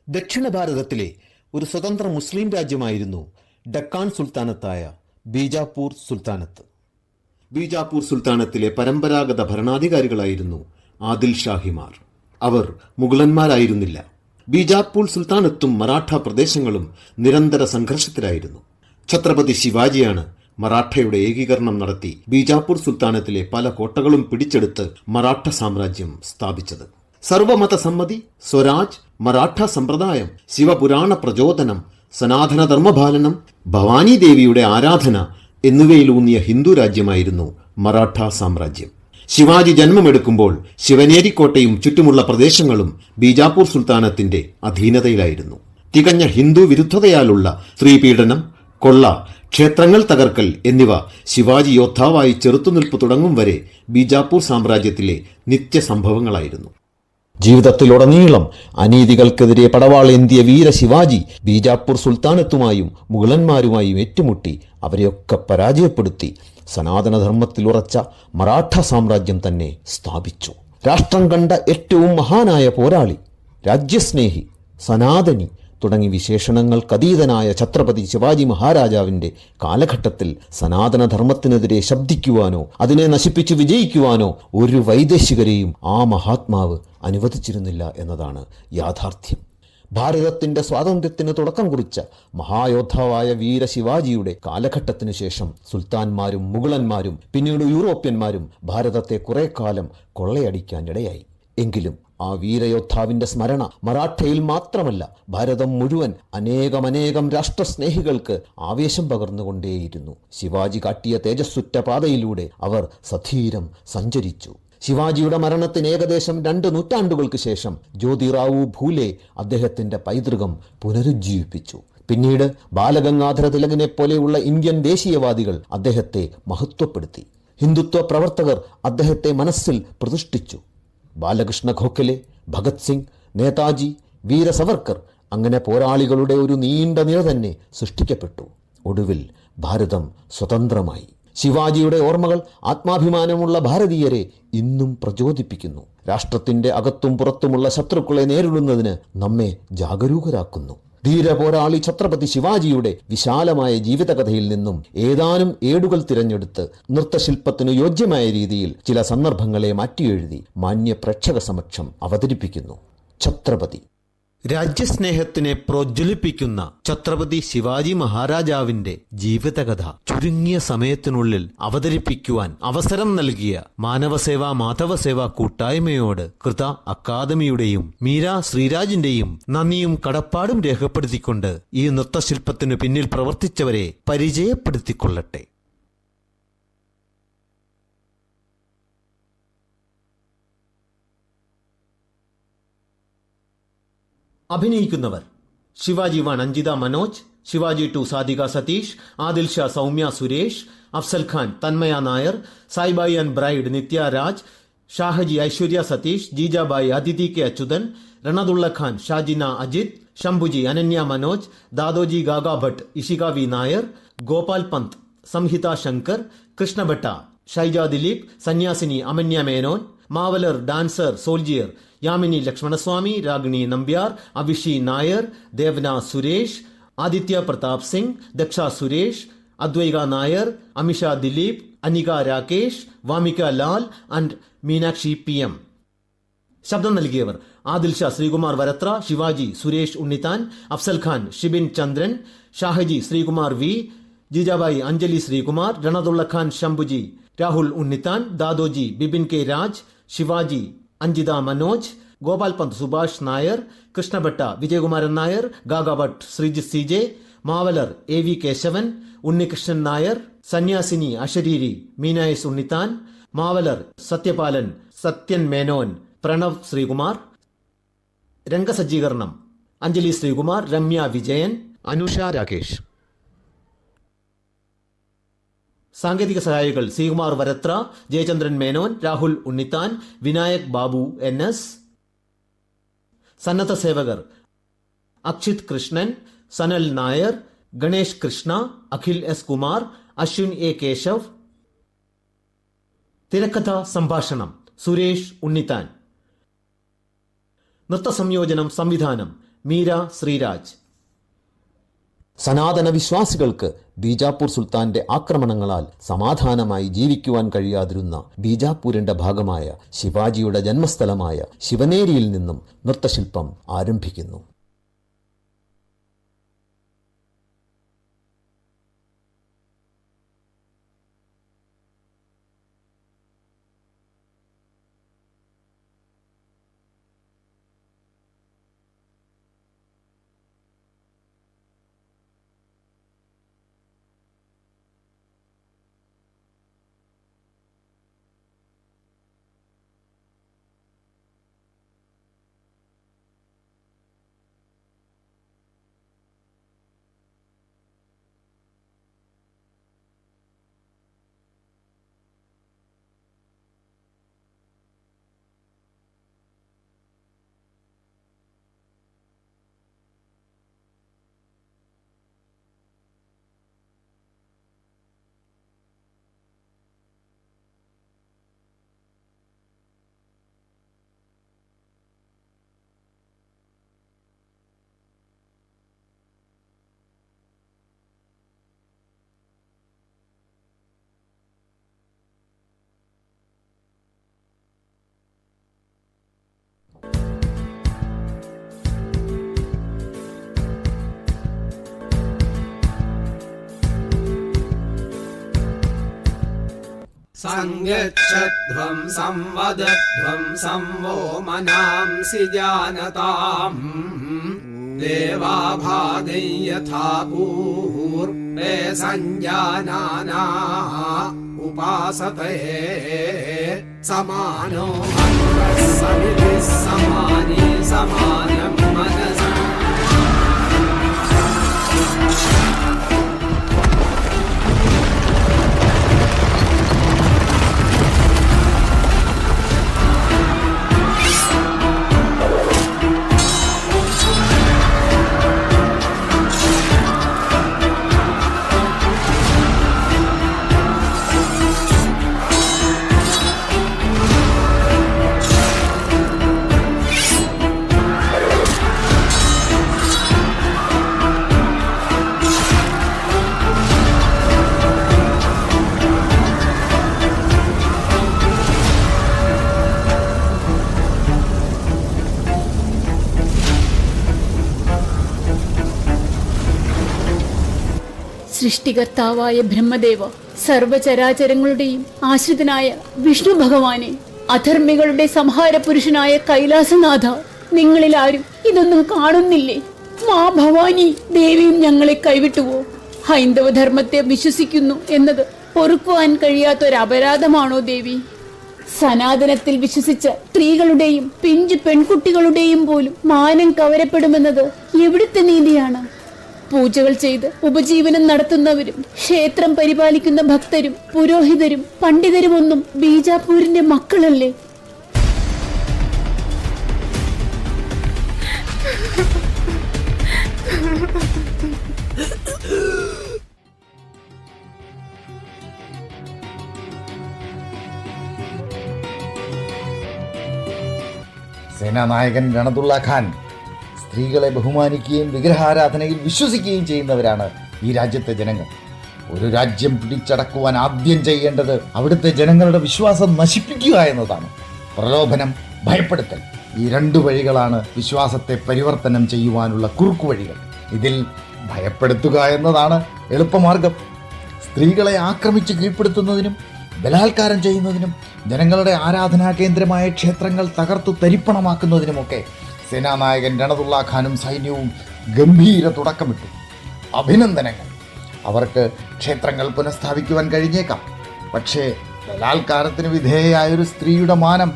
ദക്ഷിണ ഭാരതത്തിലെ ഒരു സ്വതന്ത്ര മുസ്ലിം രാജ്യമായിരുന്നു ഡക്കാൻ സുൽത്താനത്തായ ബീജാപ്പൂർ സുൽത്താനത്ത്. ബീജാപ്പൂർ സുൽത്താനത്തിലെ പരമ്പരാഗത ഭരണാധികാരികളായിരുന്നു ആദിൽ ഷാഹിമാർ. അവർ മുഗളന്മാരായിരുന്നില്ല. ബീജാപ്പൂർ സുൽത്താനത്തും മറാഠ പ്രദേശങ്ങളും നിരന്തര സംഘർഷത്തിലായിരുന്നു. ഛത്രപതി ശിവാജിയാണ് മറാഠയുടെ ഏകീകരണം നടത്തി ബീജാപ്പൂർ സുൽത്താനത്തിലെ പല കോട്ടകളും പിടിച്ചെടുത്ത് മറാഠ സാമ്രാജ്യം സ്ഥാപിച്ചത്. സർവമത സമ്മതി, സ്വരാജ്, മറാഠ സമ്പ്രദായം, ശിവപുരാണ പ്രചോദനം, സനാതന ധർമ്മപാലനം, ഭവാനി ദേവിയുടെ ആരാധന എന്നിവയിലൂന്നിയ ഹിന്ദു രാജ്യമായിരുന്നു മറാഠ സാമ്രാജ്യം. ശിവാജി ജന്മമെടുക്കുമ്പോൾ ശിവനേരിക്കോട്ടയും ചുറ്റുമുള്ള പ്രദേശങ്ങളും ബീജാപ്പൂർ സുൽത്താനത്തിന്റെ അധീനതയിലായിരുന്നു. തികഞ്ഞ ഹിന്ദു വിരുദ്ധതയാലുള്ള സ്ത്രീപീഡനം, കൊള്ള, ക്ഷേത്രങ്ങൾ തകർക്കൽ എന്നിവ ശിവാജി യോദ്ധാവായി ചെറുത്തുനിൽപ്പ് തുടങ്ങും വരെ ബീജാപ്പൂർ സാമ്രാജ്യത്തിലെ നിത്യസംഭവങ്ങളായിരുന്നു. ജീവിതത്തിലുടനീളം അനീതികൾക്കെതിരെ പടവാളേന്തിയ വീര ശിവാജി ബീജാപ്പൂർ സുൽത്താനത്തുമായും മുഗളന്മാരുമായും ഏറ്റുമുട്ടി അവരെയൊക്കെ പരാജയപ്പെടുത്തി സനാതനധർമ്മത്തിലുറച്ച മറാഠ സാമ്രാജ്യം തന്നെ സ്ഥാപിച്ചു. രാഷ്ട്രം കണ്ട ഏറ്റവും മഹാനായ പോരാളി, രാജ്യസ്നേഹി, സനാതനി തുടങ്ങി വിശേഷണങ്ങൾക്കതീതനായ ഛത്രപതി ശിവാജി മഹാരാജാവിന്റെ കാലഘട്ടത്തിൽ സനാതനധർമ്മത്തിനെതിരെ ശബ്ദിക്കുവാനോ അതിനെ നശിപ്പിച്ചു വിജയിക്കുവാനോ ഒരു വൈദേശികരെയും ആ മഹാത്മാവ് അനുവദിച്ചിരുന്നില്ല എന്നതാണ് യാഥാർത്ഥ്യം. ഭാരതത്തിന്റെ സ്വാതന്ത്ര്യത്തിന് തുടക്കം കുറിച്ച മഹായോദ്ധാവായ വീര ശിവാജിയുടെ കാലഘട്ടത്തിനു ശേഷം സുൽത്താൻമാരും മുഗളന്മാരും പിന്നീട് യൂറോപ്യന്മാരും ഭാരതത്തെ കുറെ കാലം കൊള്ളയടിക്കാനിടയായി. എങ്കിലും ആ വീരയോദ്ധാവിന്റെ സ്മരണ മറാഠയിൽ മാത്രമല്ല ഭാരതം മുഴുവൻ അനേകമനേകം രാഷ്ട്രസ്നേഹികൾക്ക് ആവേശം പകർന്നുകൊണ്ടേയിരുന്നു. ശിവാജി കാട്ടിയ തേജസ്സുറ്റ പാതയിലൂടെ അവർ സധീരം സഞ്ചരിച്ചു. ശിവാജിയുടെ മരണത്തിന് ഏകദേശം 2 നൂറ്റാണ്ടുകൾക്ക് ശേഷം ജ്യോതിറാവു ഭൂലെ അദ്ദേഹത്തിന്റെ പൈതൃകം പുനരുജ്ജീവിപ്പിച്ചു. പിന്നീട് ബാലഗംഗാധര തിലകിനെ പോലെയുള്ള ഇന്ത്യൻ ദേശീയവാദികൾ അദ്ദേഹത്തെ മഹത്വപ്പെടുത്തി. ഹിന്ദുത്വ പ്രവർത്തകർ അദ്ദേഹത്തെ മനസ്സിൽ പ്രതിഷ്ഠിച്ചു. ബാലകൃഷ്ണ ഖോഖലെ, ഭഗത് സിംഗ്, നേതാജി, വീര സവർക്കർ അങ്ങനെ പോരാളികളുടെ ഒരു നീണ്ട നിര തന്നെ സൃഷ്ടിക്കപ്പെട്ടു. ഒടുവിൽ ഭാരതം സ്വതന്ത്രമായി. ശിവാജിയുടെ ഓർമ്മകൾ ആത്മാഭിമാനമുള്ള ഭാരതീയരെ ഇന്നും പ്രചോദിപ്പിക്കുന്നു. രാഷ്ട്രത്തിന്റെ അകത്തും പുറത്തുമുള്ള ശത്രുക്കളെ നേരിടുന്നതിന് നമ്മെ ജാഗരൂകരാക്കുന്നു. ധീരപോരാളി ഛത്രപതി ശിവാജിയുടെ വിശാലമായ ജീവിതകഥയിൽ നിന്നും ഏതാനും ഏടുകൾ തിരഞ്ഞെടുത്ത് നൃത്തശില്പത്തിനു യോജ്യമായ രീതിയിൽ ചില സന്ദർഭങ്ങളെ മാറ്റിയെഴുതി മാന്യ പ്രേക്ഷക സമക്ഷം അവതരിപ്പിക്കുന്നു. ഛത്രപതി. രാജ്യസ്നേഹത്തിനെ പ്രോജ്വലിപ്പിക്കുന്ന ഛത്രപതി ശിവാജി മഹാരാജാവിന്റെ ജീവിതകഥ ചുരുങ്ങിയ സമയത്തിനുള്ളിൽ അവതരിപ്പിക്കുവാൻ അവസരം നൽകിയ മാനവസേവാ മാധവസേവാ കൂട്ടായ്മയോട് കൃത അക്കാദമിയുടെയും മീര ശ്രീരാജിന്റെയും നന്ദിയും കടപ്പാടും രേഖപ്പെടുത്തിക്കൊണ്ട് ഈ നൃത്തശില്പത്തിനു പിന്നിൽ പ്രവർത്തിച്ചവരെ പരിചയപ്പെടുത്തിക്കൊള്ളട്ടെ. അഭിനയിക്കുന്നവർ: Shivaji 1 Anjitha Manoj, Shivaji 2 Sadhika Satheesh, Adil Shah Soumya Suresh, Afzal Khan Thanmaya Nair, Saibai and bride Nithya Raj, Shahaji Aishwarya Satheesh, Jijabai Aditi K Achuthan, Ranadulla Khan Shajina Ajith, Shambhuji Ananya Manoj, Dadoji Gaga Bhatt Ishika V Nair, Gopal Pant Samhitha Shankar, Krishnabhatta Shyja Dileep, സന്യാസിനി അമന്യ മേനോൻ, മാവലർ dancer soldier Yamini Lakshmanaswamy, Ragini Nambiar, Abhishi Nair, Devana Suresh, Aditya Pratap Singh, Daksha Suresh, Advaika Nair, Amisha Dileep, Anika Rakesh, Vamika Lal and Meenakshi PM. ശബ്ദം നൽകിയവർ: Adil Shah Sreekumar Varathra, Shivaji Suresh Unnithan, Afzal Khan Shibin Chandran, Shahaji Sreekumar V, Jijabai Anjali Sreekumar, Ranadulla Khan Shambhuji Rahul Unnithan, Dadoji Bipin K Raj, Shivaji Anjitha Manoj, Gopal Pant Subhash Nair, Krishnabhatta Vijayakumaran Nair, Gaga Bhatt Sreejith CJ, മാവലർ AV കേശവൻ, ഉണ്ണികൃഷ്ണൻ നായർ, സന്യാസിനി അശരീരി മീനായസ് ഉണ്ണിത്താൻ, മാവലർ സത്യപാലൻ സത്യൻ മേനോൻ, പ്രണവ് ശ്രീകുമാർ. രംഗസജ്ജീകരണം: അഞ്ജലി ശ്രീകുമാർ, രമ്യ വിജയൻ, അനുഷ രാകേഷ്. സാങ്കേതിക സഹായികൾ: ശ്രീകുമാർ വരത്ര, ജയചന്ദ്രൻ മേനോൻ, രാഹുൽ ഉണ്ണിത്താൻ, വിനായക് ബാബു NS. സന്നദ്ധ സേവകർ: അക്ഷിത് കൃഷ്ണൻ, സനൽ നായർ, ഗണേഷ് കൃഷ്ണ, അഖിൽ S കുമാർ, അശ്വിൻ A കേശവ്. തിരക്കഥ സംഭാഷണം: സുരേഷ് ഉണ്ണിത്താൻ. നൃത്തസംയോജനം സംവിധാനം മീര ശ്രീരാജ്. സനാതന വിശ്വാസികൾക്ക് ബീജാപ്പൂർ സുൽത്താന്റെ ആക്രമണങ്ങളാൽ സമാധാനമായി ജീവിക്കുവാൻ കഴിയാതിരുന്ന ബീജാപ്പൂരിന്റെ ഭാഗമായ ശിവാജിയുടെ ജന്മസ്ഥലമായ ശിവനേരിയിൽ നിന്നും നൃത്തശില്പം ആരംഭിക്കുന്നു. സംഗച്ഛധ്വം സംവദധ്വം സംവോ മനാംസി ജാനതാം ദേവാഭാഗൈ യഥാ പൂർവേ സംജാനാനാ ഉപാസതേ സമാനോ സമിതി സമാനി സമാനം മനസ. സൃഷ്ടികർത്താവായ ബ്രഹ്മദേവ, സർവചരാചരങ്ങളുടെയും ആശ്രിതനായ വിഷ്ണു ഭഗവാനെ, അധർമ്മികളുടെ സംഹാര പുരുഷനായ കൈലാസനാഥ, നിങ്ങളിൽ ആരും ഇതൊന്നും കാണുന്നില്ലേ? മാ ഭവാനി ദേവിയും ഞങ്ങളെ കൈവിട്ടുവോ? ഹൈന്ദവ ധർമ്മത്തെ വിശ്വസിക്കുന്നു എന്നത് പൊറുക്കുവാൻ കഴിയാത്തൊരു അപരാധമാണോ ദേവി? സനാതനത്തിൽ വിശ്വസിച്ച സ്ത്രീകളുടെയും പിഞ്ചു പെൺകുട്ടികളുടെയും പോലും മാനം കവരപ്പെടുമെന്നത് എവിടുത്തെ നീതിയാണ്? പൂജകൾ ചെയ്ത് ഉപജീവനം നടത്തുന്നവരും ക്ഷേത്രം പരിപാലിക്കുന്ന ഭക്തരും പുരോഹിതരും പണ്ഡിതരും ഒന്നും ബീജാപ്പൂരിന്റെ മക്കളല്ലേ? സേനാനായകൻ രണദുള്ള ഖാൻ സ്ത്രീകളെ ബഹുമാനിക്കുകയും വിഗ്രഹാരാധനയിൽ വിശ്വസിക്കുകയും ചെയ്യുന്നവരാണ് ഈ രാജ്യത്തെ ജനങ്ങൾ. ഒരു രാജ്യം പിടിച്ചടക്കുവാൻ ആദ്യം ചെയ്യേണ്ടത് അവിടുത്തെ ജനങ്ങളുടെ വിശ്വാസം നശിപ്പിക്കുക എന്നതാണ്. പ്രലോഭനം, ഭയപ്പെടുത്തൽ, ഈ രണ്ടു വഴികളാണ് വിശ്വാസത്തെ പരിവർത്തനം ചെയ്യുവാനുള്ള കുറുക്കുവഴികൾ. ഇതിൽ ഭയപ്പെടുത്തുക എന്നതാണ് എളുപ്പമാർഗം. സ്ത്രീകളെ ആക്രമിച്ച് കീഴ്പ്പെടുത്തുന്നതിനും ബലാത്കാരം ചെയ്യുന്നതിനും ജനങ്ങളുടെ ആരാധനാ കേന്ദ്രമായ ക്ഷേത്രങ്ങൾ തകർത്തു തരിപ്പണമാക്കുന്നതിനുമൊക്കെ സേനാനായകൻ രണദുള്ള ഖാനും സൈന്യവും ഗംഭീര തുടക്കമിട്ടു. അഭിനന്ദനങ്ങൾ. അവർക്ക് ക്ഷേത്രങ്ങൾ പുനഃസ്ഥാപിക്കുവാൻ കഴിഞ്ഞേക്കാം. പക്ഷേ ബലാത്കാരത്തിന് വിധേയയായൊരു സ്ത്രീയുടെ മാനം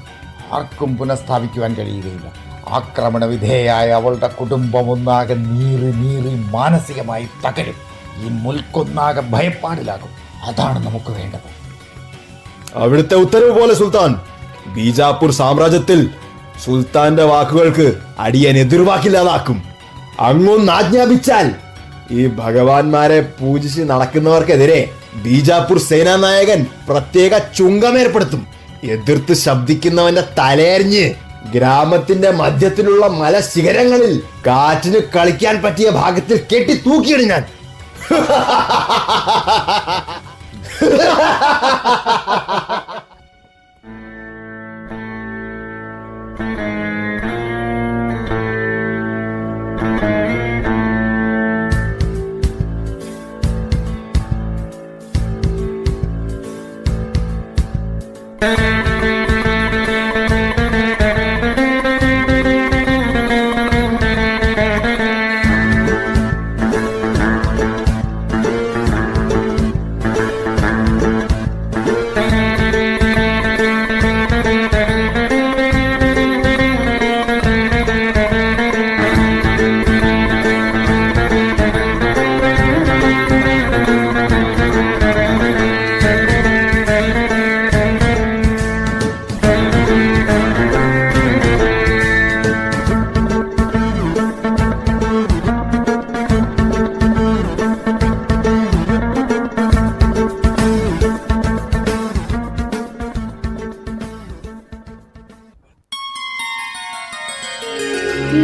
ആർക്കും പുനഃസ്ഥാപിക്കുവാൻ കഴിയുകയില്ല. ആക്രമണ വിധേയയായ അവളുടെ കുടുംബം ഒന്നാകെ നീറി മാനസികമായി തകരും. ഈ മുൽക്കൊന്നാകെ ഭയപ്പാടിലാകും. അതാണ് നമുക്ക് വേണ്ടത്. അവിടുത്തെ ഉത്തരവ് പോലെ സുൽത്താൻ. ബീജാപ്പൂർ സാമ്രാജ്യത്തിൽ സുൽത്താന്റെ വാക്കുകൾക്ക് അടിയൻ എതിർവാക്കില്ലാതാക്കും. അങ്ങൊന്ന് ആജ്ഞാപിച്ചാൽ ഈ ഭഗവാന്മാരെ പൂജിച്ച് നടക്കുന്നവർക്കെതിരെ ബീജാപ്പൂർ സേനാനായകൻ പ്രത്യേക ചുങ്കമേർപ്പെടുത്തും. എതിർത്ത് ശബ്ദിക്കുന്നവന്റെ തലയരിഞ്ഞ് ഗ്രാമത്തിന്റെ മധ്യത്തിലുള്ള മലശിഖരങ്ങളിൽ കാറ്റിന് കളിക്കാൻ പറ്റിയ ഭാഗത്തിൽ കെട്ടി തൂക്കിയിടും ഞാൻ.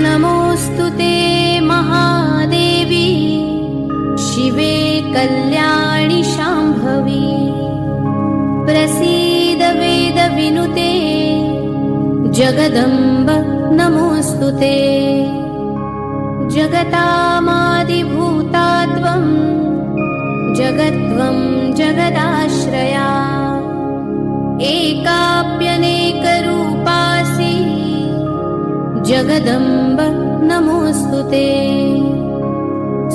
नमोऽस्तुते महादेवी शिवे कल्याणि शाम्भवी प्रसीद वेदविनुते जगदम्ब नमोऽस्तुते जगतामादिभूता त्वं जगत्त्वं जगदाश्रया एकाप्यनेकरूपासि जगदम्ब नमोऽस्तुते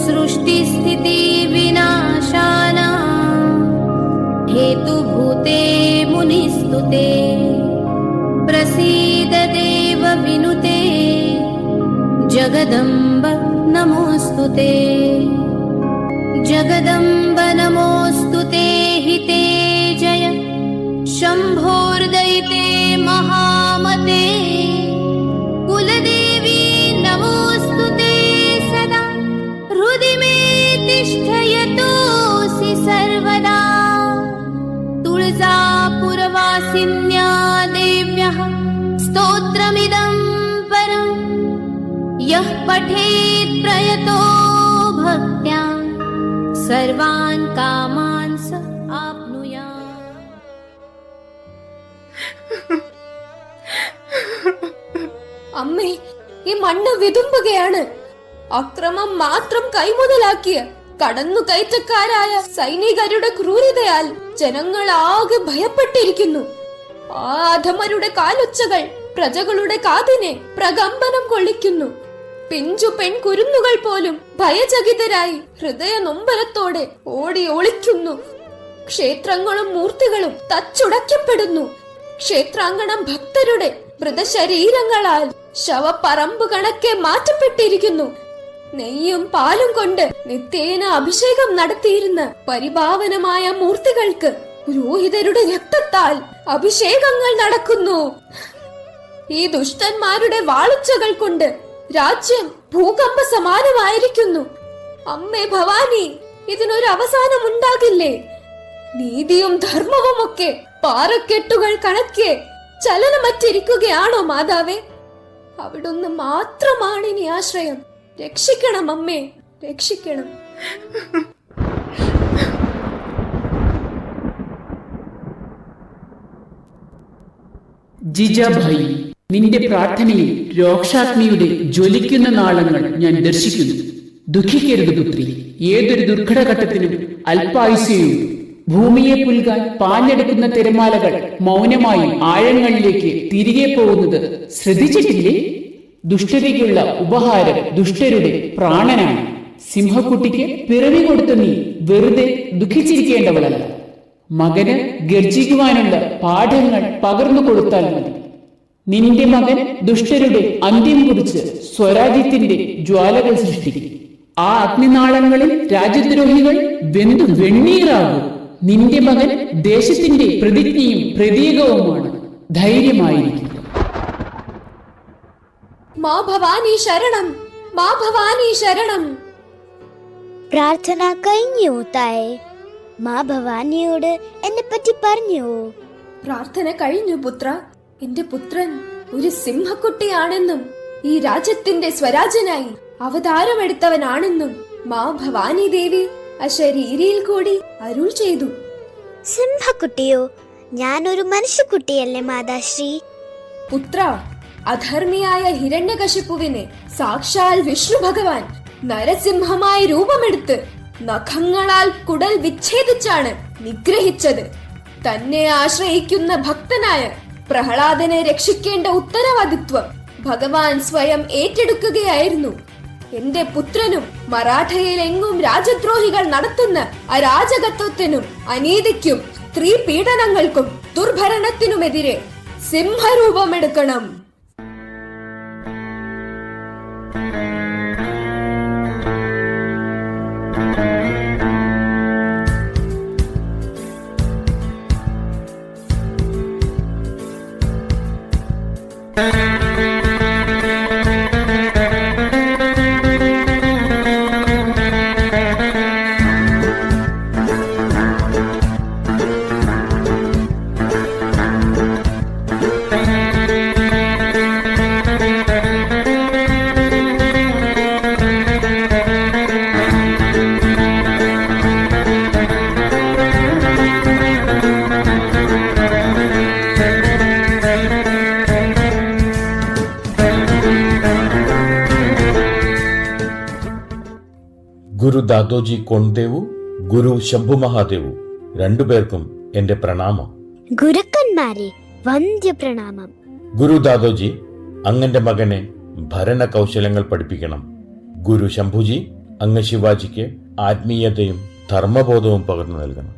सृष्टिस्थिति विनाशाना हेतुभूते मुनिस्तुते प्रसीद देव विनुते जगदम्ब नमोऽस्तुते जगदम्ब नमोऽस्तुते हिते जय शम्भोर्दयिते महामते कुलदेवी नमोऽस्तुते सदा हृदि मे तिष्ठयतोऽसि सर्वदा तुळजापुरवासिन्या देव्यः स्तोत्रमिदं परम् यः पठेत् प्रयतो भक्त्या सर्वान् कामान् स आप्नुयात्. അമ്മേ, ഈ മണ്ണ് വിതുമ്പുകയാണ്. അക്രമം മാത്രം കൈമുതലാക്കിയ കടന്നുകയറ്റക്കാരായ സൈനികരുടെ ക്രൂരതയാൽ ജനങ്ങൾ ആകെ ഭയപ്പെട്ടിരിക്കുന്നു. ആ അധമരുടെ കാലൊച്ചകൾ പ്രജകളുടെ കാതിനെ പ്രകമ്പനം കൊള്ളിക്കുന്നു. പിഞ്ചു പെൺകുരുന്നുകൾ പോലും ഭയചകിതരായി ഹൃദയ നൊമ്പരത്തോടെ ഓടി ഒളിക്കുന്നു. ക്ഷേത്രങ്ങളും മൂർത്തികളും തച്ചുടയ്ക്കപ്പെടുന്നു. ക്ഷേത്രാങ്കണം ഭക്തരുടെ മൃതശരീരങ്ങളാൽ ശവപ്പറമ്പ് കണക്കെ മാറ്റപ്പെട്ടിരിക്കുന്നു. നെയ്യും പാലും കൊണ്ട് നിത്യേന അഭിഷേകം നടത്തിയിരുന്ന പരിപാവനമായ മൂർത്തികൾക്ക് പുരോഹിതരുടെ രക്തത്താൽ അഭിഷേകങ്ങൾ നടക്കുന്നു. ഈ ദുഷ്ടന്മാരുടെ വാളുച്ചകൾ കൊണ്ട് രാജ്യം ഭൂകമ്പ സമാനമായിരിക്കുന്നു. അമ്മേ ഭവാനി, ഇതിനൊരു അവസാനം ഉണ്ടാകില്ലേ? നീതിയും ധർമ്മവും ഒക്കെ പാറക്കെട്ടുകൾ കണക്കെ ചലനമറ്റിരിക്കുകയാണോ മാതാവേ? അവിടുന്ന് മാത്രമാണ് ഇനി ആശ്രയം. രക്ഷിക്കണം അമ്മേ, രക്ഷിക്കണം. ജിജാഭായി, നിന്റെ പ്രാർത്ഥനയിൽ രോക്ഷാഗ്നിയുടെ ജ്വലിക്കുന്ന നാളങ്ങൾ ഞാൻ ദർശിക്കുന്നു. ദുഃഖിക്കരുത് പുത്രി. ഏതൊരു ദുർഘടഘട്ടത്തിനും അല്പായുസ്യയും ഭൂമിയെ പുൽകാൻ പാഞ്ഞെടുക്കുന്ന തിരമാലകൾ മൗനമായി ആഴങ്ങളിലേക്ക് തിരികെ പോകുന്നത് ശ്രദ്ധിച്ചിട്ടില്ലേ? ദുഷ്ടതയ്ക്കുള്ള ഉപഹാരം ദുഷ്ടരുടെ പ്രാണനാണ്. സിംഹക്കുട്ടിക്ക് പിറവി കൊടുത്ത നീ വെറുതെ ദുഃഖിച്ചിരിക്കേണ്ടവളല്ല. മകന് ഗർജിക്കുവാനുള്ള പാഠങ്ങൾ പകർന്നു കൊടുത്താൽ മതി. നിന്റെ മകൻ ദുഷ്ടരുടെ അന്ത്യം കുറിച്ച് സ്വരാജ്യത്തിന്റെ ജ്വാലകൾ സൃഷ്ടിക്കും. ആ അഗ്നിനാളങ്ങളിൽ രാജ്യദ്രോഹികൾ വെന്തു വെണ്ണീറാകും. നിന്റെ മകൻ ദേശത്തിന്റെ പ്രതിജ്ഞയും പ്രതീകവുമാണ്. ധൈര്യമായിരിക്കും. മാ ഭവാനി ശരണം, മാ ഭവാനി ശരണം. പ്രാർത്ഥന കഴിഞ്ഞു തായേ. മാ ഭവാനിയോട് എന്നെ പറ്റി പറഞ്ഞു. പ്രാർത്ഥന കഴിഞ്ഞു പുത്ര. എന്റെ പുത്രൻ ഒരു സിംഹക്കുട്ടിയാണെന്നും ഈ രാജ്യത്തിന്റെ സ്വരാജനായി അവതാരമെടുത്തവനാണെന്നും മാ ഭവാനി ദേവി അശരീരിയിൽ കൂടി അരുൾ ചെയ്തു. സിംഹക്കുട്ടിയോ? ഞാനൊരു മനുഷ്യക്കുട്ടിയല്ലേ മാതാശ്രീ? പുത്ര, അധർമ്മിയായ ഹിരണ്യകശിപുവിനെ സാക്ഷാൽ വിഷ്ണു ഭഗവാൻ നരസിംഹമായി രൂപമെടുത്ത് നഖങ്ങളാൽ കുടൽ വിച്ഛേദിച്ചാണ് നിഗ്രഹിച്ചത്. തന്നെ ആശ്രയിക്കുന്ന ഭക്തനായ പ്രഹ്ലാദനെ രക്ഷിക്കേണ്ട ഉത്തരവാദിത്വം ഭഗവാൻ സ്വയം ഏറ്റെടുക്കുകയായിരുന്നു. എന്റെ പുത്രനും മറാഠയിലെങ്ങും രാജദ്രോഹികൾ നടത്തുന്ന അരാജകത്വത്തിനും അനീതിക്കും സ്ത്രീ പീഡനങ്ങൾക്കും ദുർഭരണത്തിനുമെതിരെ സിംഹരൂപമെടുക്കണം. ഗുരു ദാദോജി കോണ്ട്ദേവു, ഗുരു ശംഭു മഹാദേവു, രണ്ടുപേർക്കും എന്റെ പ്രണാമം. ഗുരുക്കന്മാരെ വന്ദ്യപ്രണാമം. ഗുരു ദാദോജി, അങ്ങന്റെ മകനെ ഭരണ കൗശലങ്ങൾ പഠിപ്പിക്കണം. ഗുരു ശംഭുജി, അങ്ങ് ശിവാജിക്ക് ആത്മീയതയും ധർമ്മബോധവും പകർന്നു നൽകണം.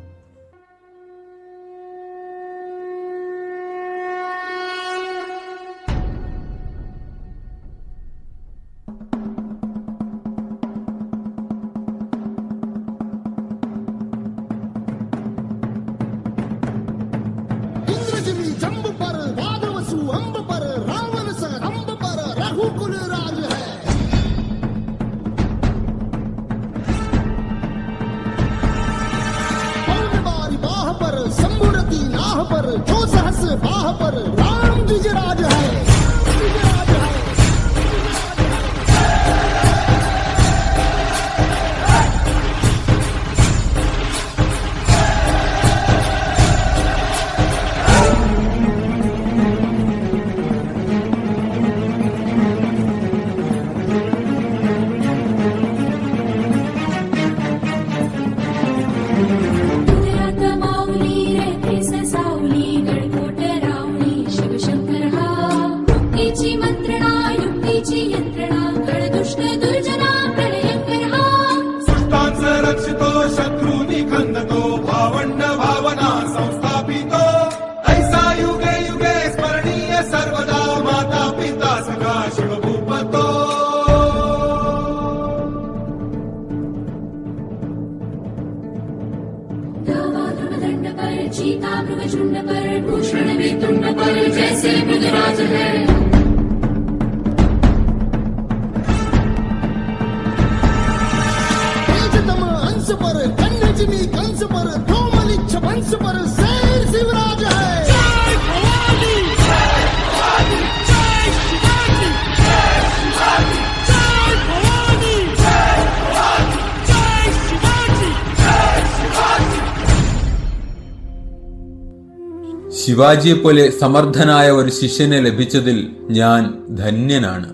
ശിവാജിയെപ്പോലെ സമർത്ഥനായ ഒരു ശിഷ്യനെ ലഭിച്ചതിൽ ഞാൻ ധന്യനാണ്.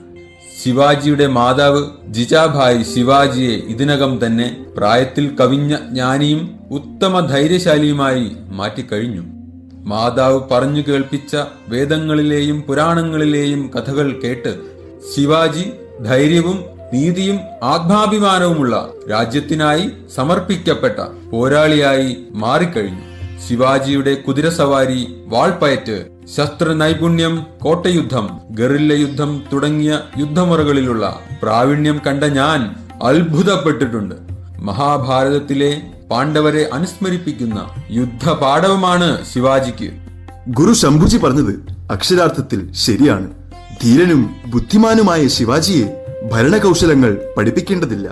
ശിവാജിയുടെ മാതാവ് ജിജാഭായ് ശിവാജിയെ ഇതിനകം തന്നെ പ്രായത്തിൽ കവിഞ്ഞ ജ്ഞാനിയും ഉത്തമ ധൈര്യശാലിയുമായി മാറ്റിക്കഴിഞ്ഞു. മാതാവ് പറഞ്ഞു കേൾപ്പിച്ച വേദങ്ങളിലെയും പുരാണങ്ങളിലെയും കഥകൾ കേട്ട് ശിവാജി ധൈര്യവും നീതിയും ആത്മാഭിമാനവുമുള്ള രാജ്യത്തിനായി സമർപ്പിക്കപ്പെട്ട പോരാളിയായി മാറിക്കഴിഞ്ഞു. ശിവാജിയുടെ കുതിരസവാരി, വാൾപ്പയറ്റ്, ശസ്ത്ര നൈപുണ്യം, കോട്ടയുദ്ധം, ഗറില്ല യുദ്ധം തുടങ്ങിയ യുദ്ധമുറകളിലുള്ള പ്രാവീണ്യം കണ്ട ഞാൻ അത്ഭുതപ്പെട്ടിട്ടുണ്ട്. മഹാഭാരതത്തിലെ പാണ്ഡവരെ അനുസ്മരിപ്പിക്കുന്ന യുദ്ധപാഠവുമാണ് ശിവാജിക്ക്. ഗുരു ശംഭുജി പറഞ്ഞത് അക്ഷരാർത്ഥത്തിൽ ശരിയാണ്. ധീരനും ബുദ്ധിമാനുമായ ശിവാജിയെ ഭരണകൗശലങ്ങൾ പഠിപ്പിക്കേണ്ടതില്ല.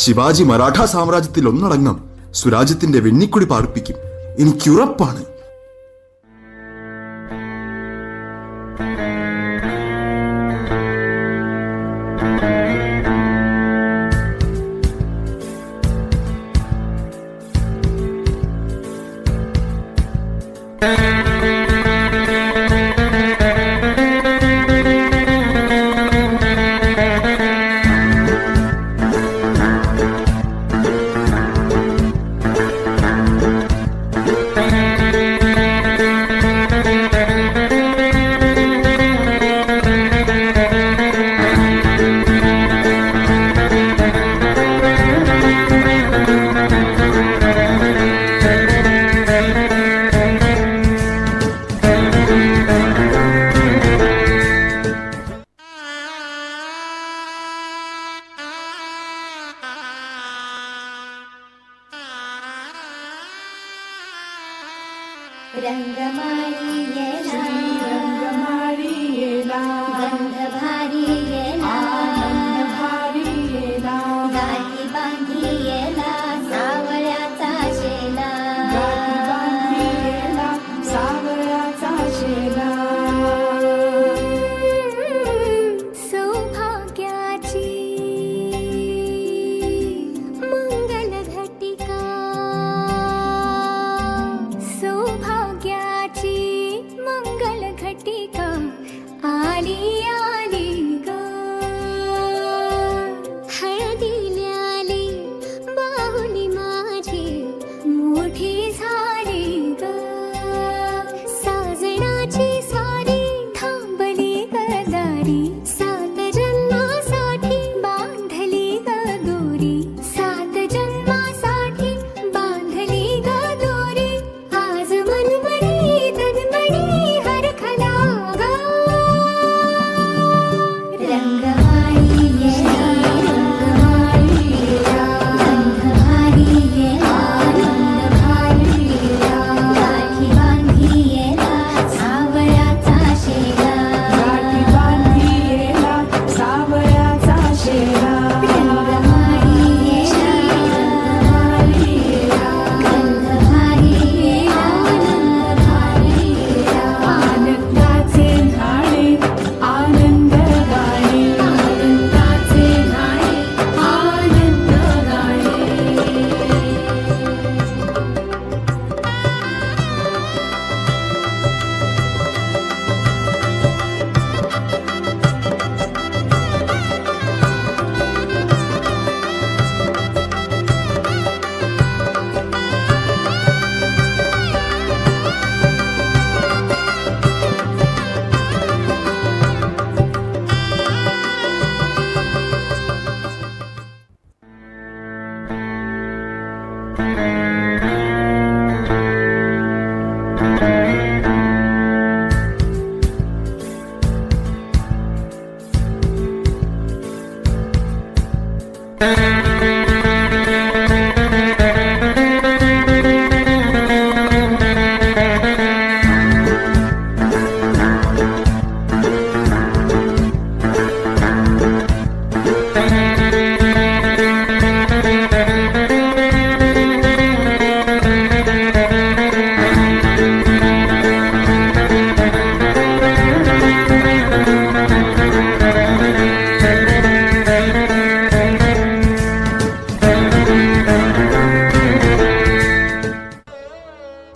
ശിവാജി മറാഠ സാമ്രാജ്യത്തിൽ ഒന്നടങ്കം സ്വരാജ്യത്തിന്റെ വെണ്ണിക്കൊടി പാർപ്പിക്കും, എനിക്കുറപ്പാണ്.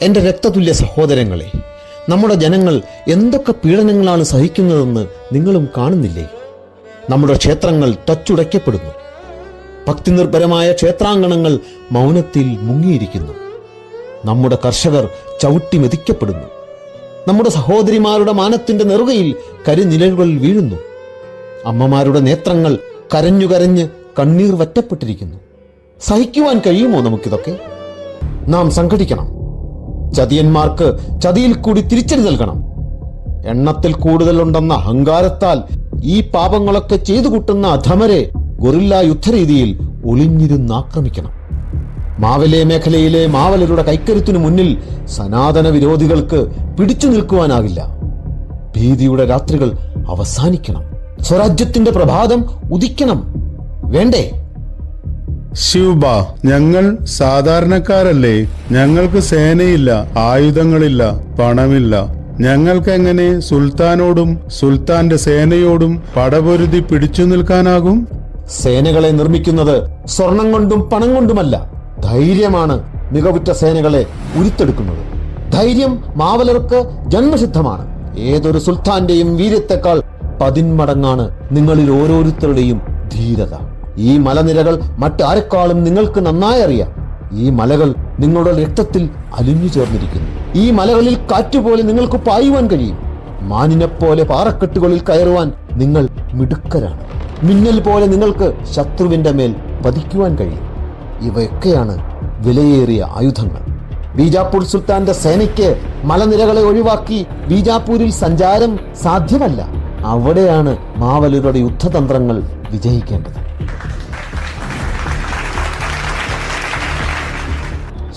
എൻ്റെ രക്തതുല്യ സഹോദരങ്ങളെ, നമ്മുടെ ജനങ്ങൾ എന്തൊക്കെ പീഡനങ്ങളാണ് സഹിക്കുന്നതെന്ന് നിങ്ങളും കാണുന്നില്ലേ? നമ്മുടെ ക്ഷേത്രങ്ങൾ തച്ചുടയ്ക്കപ്പെടുന്നു. ഭക്തിനിർഭരമായ ക്ഷേത്രാങ്കണങ്ങൾ മൗനത്തിൽ മുങ്ങിയിരിക്കുന്നു. നമ്മുടെ കർഷകർ ചവിട്ടി മെതിക്കപ്പെടുന്നു. നമ്മുടെ സഹോദരിമാരുടെ മാനത്തിന്റെ നെറുകയിൽ കരിനിഴലുകൾ വീഴുന്നു. അമ്മമാരുടെ നേത്രങ്ങൾ കരഞ്ഞു കരഞ്ഞ് കണ്ണീർ വറ്റപ്പെട്ടിരിക്കുന്നു. സഹിക്കുവാൻ കഴിയുമോ നമുക്കിതൊക്കെ? നാം സംഘടിക്കണം. ചതിയന്മാർക്ക് ചതിയിൽ കൂടി തിരിച്ചടി നൽകണം. എണ്ണത്തിൽ കൂടുതലുണ്ടെന്ന അഹങ്കാരത്താൽ ഈ പാപങ്ങളൊക്കെ ചെയ്തു കൂട്ടുന്ന അധമരെ ഗൊറില്ല യുദ്ധരീതിയിൽ ഒളിഞ്ഞിരുന്ന് ആക്രമിക്കണം. മാവലേ മേഖലയിലെ മാവലരുടെ കൈക്കരുത്തിനു മുന്നിൽ സനാതന വിരോധികൾക്ക് പിടിച്ചു നിൽക്കുവാനാകില്ല. ഭീതിയുടെ രാത്രികൾ അവസാനിക്കണം. സ്വരാജ്യത്തിന്റെ പ്രഭാതം ഉദിക്കണം. വേണ്ടേ? ശിവബ, ഞങ്ങൾ സാധാരണക്കാരല്ലേ? ഞങ്ങൾക്ക് സേനയില്ല, ആയുധങ്ങളില്ല, പണമില്ല. ഞങ്ങൾക്കെങ്ങനെ സുൽത്താനോടും സുൽത്താന്റെ സേനയോടും പടപൊരുതി പിടിച്ചു നിൽക്കാനാകും? സേനകളെ നിർമ്മിക്കുന്നത് സ്വർണം കൊണ്ടും പണം കൊണ്ടുമല്ല, ധൈര്യമാണ് മികവുറ്റ സേനകളെ ഉരുത്തെടുക്കുന്നത്. ധൈര്യം മാവലർക്ക് ജന്മസിദ്ധമാണ്. ഏതൊരു സുൽത്താന്റെയും വീര്യത്തെക്കാൾ 10 മടങ്ങാണ് നിങ്ങളിൽ ഓരോരുത്തരുടെയും ധീരത. ഈ മലനിരകൾ മറ്റാരെക്കാളും നിങ്ങൾക്ക് നന്നായി അറിയാം. ഈ മലകൾ നിങ്ങളുടെ രക്തത്തിൽ അലിഞ്ഞു ചേർന്നിരിക്കുന്നു. ഈ മലകളിൽ കാറ്റുപോലെ നിങ്ങൾക്ക് പായുവാൻ കഴിയും. മാനിനെപ്പോലെ പാറക്കെട്ടുകളിൽ കയറുവാൻ നിങ്ങൾ മിടുക്കരാണ്. മിന്നൽ പോലെ നിങ്ങൾക്ക് ശത്രുവിന്റെ മേൽ പതിക്കുവാൻ കഴിയും. ഇവയൊക്കെയാണ് വിലയേറിയ ആയുധങ്ങൾ. ബീജാപ്പൂർ സുൽത്താന്റെ സേനയ്ക്ക് മലനിരകളെ ഒഴിവാക്കി ബീജാപ്പൂരിൽ സഞ്ചാരം സാധ്യമല്ല. അവിടെയാണ് മാവലരുടെ യുദ്ധതന്ത്രങ്ങൾ വിജയിക്കേണ്ടത്.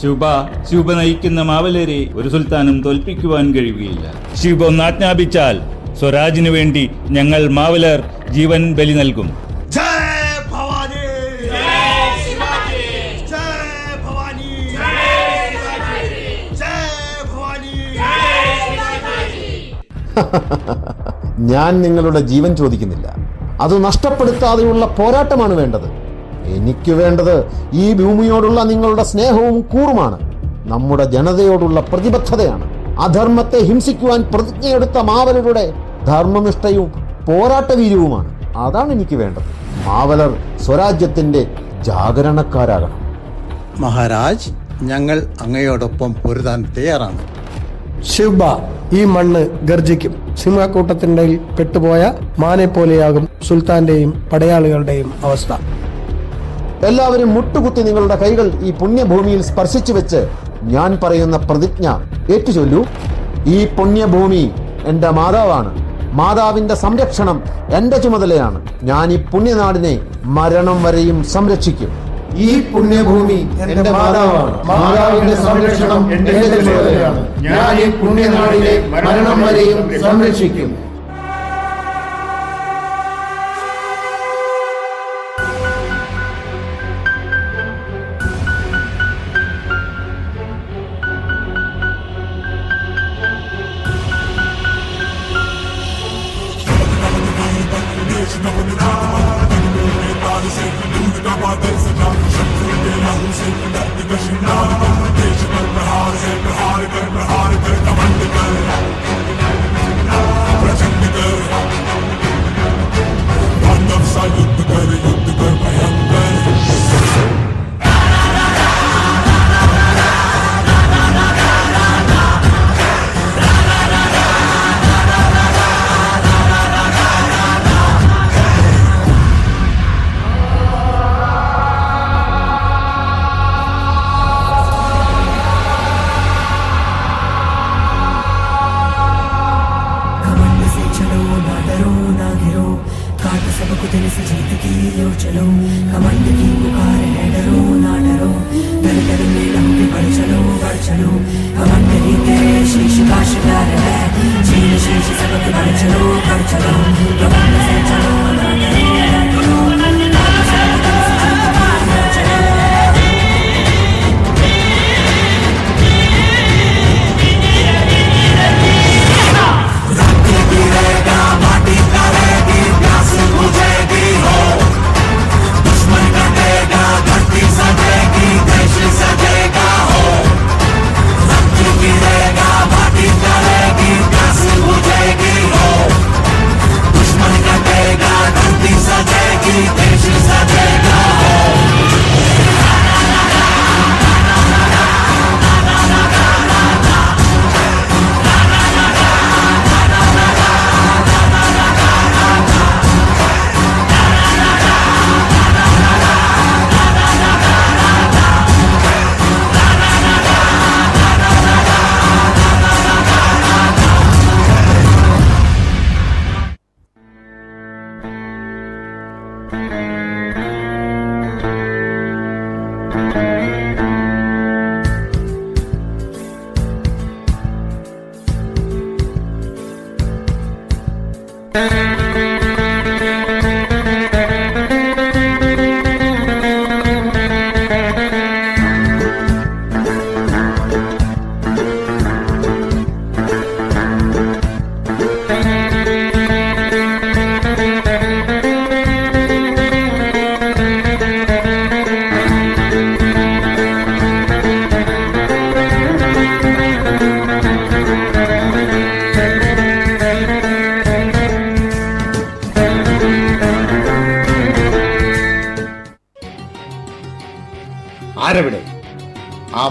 ശിവബ നയിക്കുന്ന മാവലരെ ഒരു സുൽത്താനും തോൽപ്പിക്കുവാൻ കഴിയുകയില്ല. ശിവബ ഒന്ന് ആജ്ഞാപിച്ചാൽ സ്വരാജിനു വേണ്ടി ഞങ്ങൾ മാവലർ ജീവൻ ബലി നൽകും. ഞാൻ നിങ്ങളുടെ ജീവൻ ചോദിക്കുന്നില്ല. അത് നഷ്ടപ്പെടുത്താതെയുള്ള പോരാട്ടമാണ് വേണ്ടത്. എനിക്ക് വേണ്ടത് ഈ ഭൂമിയോടുള്ള നിങ്ങളുടെ സ്നേഹവും കൂറുമാണ്. നമ്മുടെ ജനതയോടുള്ള പ്രതിബദ്ധതയാണ്. അധർമ്മത്തെ ഹിംസിക്കുവാൻ പ്രതിജ്ഞയെടുത്ത മാവലരുടെ ധർമ്മനിഷ്ഠയും പോരാട്ടവീര്യവുമാണ്. അതാണ് എനിക്ക് വേണ്ടത്. മാവലർ സ്വരാജ്യത്തിന്റെ ജാഗരണക്കാരാകണം. മഹാരാജ്, ഞങ്ങൾ അങ്ങയോടൊപ്പം പൊരുതാൻ തയ്യാറാണ്. ശിവബ, ഈ മണ്ണ് ഗർജിക്കും. സിംഹക്കൂട്ടത്തിന്റെ പെട്ടുപോയ മാനെ പോലെയാകും സുൽത്താന്റെയും പടയാളികളുടെയും അവസ്ഥ. എല്ലാവരും മുട്ടുകുത്തി നിങ്ങളുടെ കൈകൾ ഈ പുണ്യഭൂമിയിൽ സ്പർശിച്ചു വെച്ച് ഞാൻ പറയുന്ന പ്രതിജ്ഞ ഏറ്റുചൊല്ലൂ. ഈ പുണ്യഭൂമി എന്റെ മാതാവാണ്. മാതാവിന്റെ സംരക്ഷണം എന്റെ ചുമതലയാണ്. ഞാൻ ഈ പുണ്യനാടിനെ മരണം വരെയും സംരക്ഷിക്കും. ഈ പുണ്യഭൂമി എന്റെ മാതാവാണ്. മാതാവിന്റെ സംരക്ഷണം എന്റെ ചുമതലയാണ്. ഞാൻ ഈ പുണ്യനാടിനെ മരണം വരെയും സംരക്ഷിക്കും. दुश्मन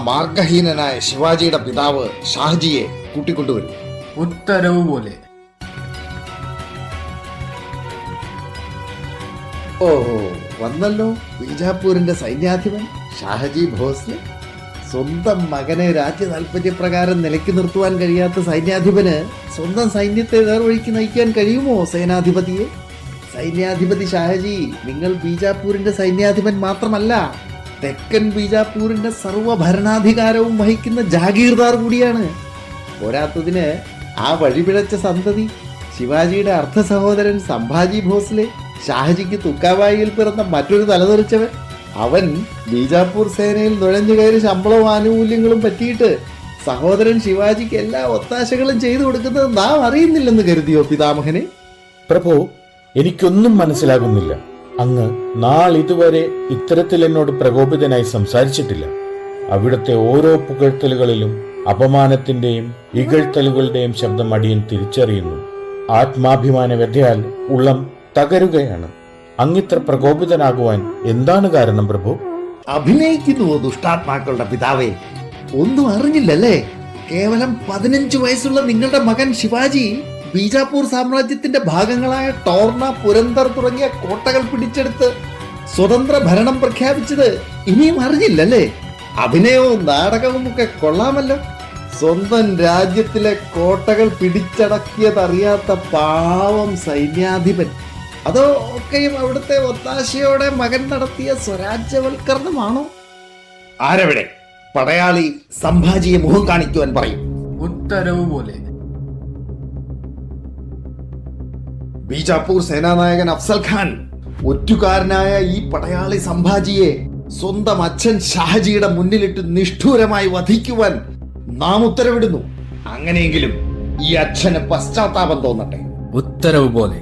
മാർഗഹീനനായ ശിവാജിയുടെ പിതാവ് ഷാഹജിയെ കൂട്ടിക്കൊണ്ടുവരും. ഉത്തരവ് പോലെ. ഓഹോ, വന്നല്ലോ ബീജാപൂരിന്റെ സൈന്യാധിപൻ ഷാഹജി ഭോസ്ലെ. സ്വന്തം മകനെ രാജ്യ താൽപര്യപ്രകാരം നിലയ്ക്ക് നിർത്തുവാൻ കഴിയാത്ത സൈന്യാധിപന് സ്വന്തം സൈന്യത്തെ നേർവഴിക്ക് നയിക്കാൻ കഴിയുമോ സേനാധിപതിയെ? സൈന്യാധിപതി ഷാഹജി, നിങ്ങൾ ബീജാപൂരിന്റെ സൈന്യാധിപൻ മാത്രമല്ല, തെക്കൻ ബീജാപൂരിന്റെ സർവ്വ ഭരണാധികാരവും വഹിക്കുന്ന ജാഗീർദാർ കൂടിയാണ്. പോരാത്തതിന് ആ വഴിപിഴച്ച സന്തതി ശിവാജിയുടെ അർദ്ധ സഹോദരൻ സംഭാജി ഭോസ്ലെ, ഷാഹജിക്ക് തുക്കാബായിയിൽ പിറന്ന മറ്റൊരു തലതെറിച്ചവൻ, അവൻ ബീജാപൂർ സേനയിൽ നുഴഞ്ഞു കയറി ശമ്പളവും ആനുകൂല്യങ്ങളും പറ്റിയിട്ട് സഹോദരൻ ശിവാജിക്ക് എല്ലാ ഒത്താശകളും ചെയ്തു കൊടുക്കുന്നത് നാം അറിയുന്നില്ലെന്ന് കരുതിയോ പിതാമഹനെ? പ്രഭു, എനിക്കൊന്നും മനസ്സിലാകുന്നില്ല. അങ്ങ് നാളിതുവരെ ഇത്തരത്തിൽ എന്നോട് പ്രകോപിതനായി സംസാരിച്ചിട്ടില്ല. അവിടുത്തെ ഓരോ പുകഴ്ത്തലുകളിലും അപമാനത്തിന്റെയും ഇകഴ്ത്തലുകളുടെയും ശബ്ദം അടിയൻ തിരിച്ചറിയുന്നു. ആത്മാഭിമാന വ്യഥയാൽ ഉള്ളം തകരുകയാണ്. അങ്ങിത്ര പ്രകോപിതനാകുവാൻ എന്താണ് കാരണം പ്രഭു? അഭിനയിക്കുന്നുവോ ദുഷ്ടാത്മാക്കളുടെ പിതാവേ? ഒന്നും അറിഞ്ഞില്ലല്ലേ? കേവലം 15 വയസ്സുള്ള നിങ്ങളുടെ മകൻ ശിവാജി ബീജാപൂർ സാമ്രാജ്യത്തിന്റെ ഭാഗങ്ങളായ ടോർണ, പുരന്തർ തുടങ്ങിയ കോട്ടകൾ പിടിച്ചെടുത്ത് സ്വതന്ത്ര ഭരണം പ്രഖ്യാപിച്ചത് ഇനിയും അറിഞ്ഞില്ലല്ലേ? അഭിനയവും നാടകവും ഒക്കെ കൊള്ളാമല്ലോ. സ്വന്തം രാജ്യത്തിലെ കോട്ടകൾ പിടിച്ചടക്കിയതറിയാത്ത പാവം സൈന്യാധിപൻ. അതോ ഒക്കെയും അവിടുത്തെ ഒത്താശയോടെ മകൻ നടത്തിയ സ്വരാജ്യവൽക്കരണമാണോ? ആരവിടെ? പടയാളി സംഭാജിയെ മുഖം കാണിക്കുവാൻ പറയും. ഉത്തരവ് പോലെ. ബീജാപൂർ സേനാനായകൻ അഫ്സൽ ഖാൻ ഒറ്റുകാരനായ ഈ പടയാളി സംഭാജിയെ സ്വന്തം അച്ഛൻ ഷാഹജിയുടെ മുന്നിലിട്ട് നിഷ്ഠൂരമായി വധിക്കുവാൻ നാം ഉത്തരവിടുന്നു. അങ്ങനെയെങ്കിലും ഈ അച്ഛന് പശ്ചാത്താപം തോന്നട്ടെ. ഉത്തരവ് പോലെ.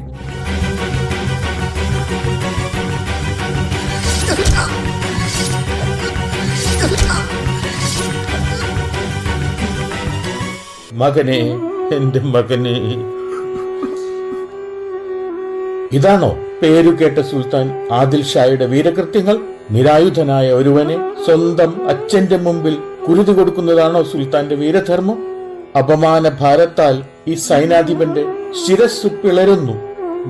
മകനെ, എന്റെ മകനെ. ഇതാണോ പേരുകേട്ട സുൽത്താൻ ആദിൽ ഷായുടെ വീരകൃത്യങ്ങൾ? നിരായുധനായ ഒരുവനെ സ്വന്തം അച്ഛന്റെ മുമ്പിൽ കുരുതി കൊടുക്കുന്നതാണോ സുൽത്താന്റെ വീരധർമ്മം? അപമാന ഭാരത്താൽ ഈ സൈനാധിപന്റെ ശിരസ്സു പിളരുന്നു.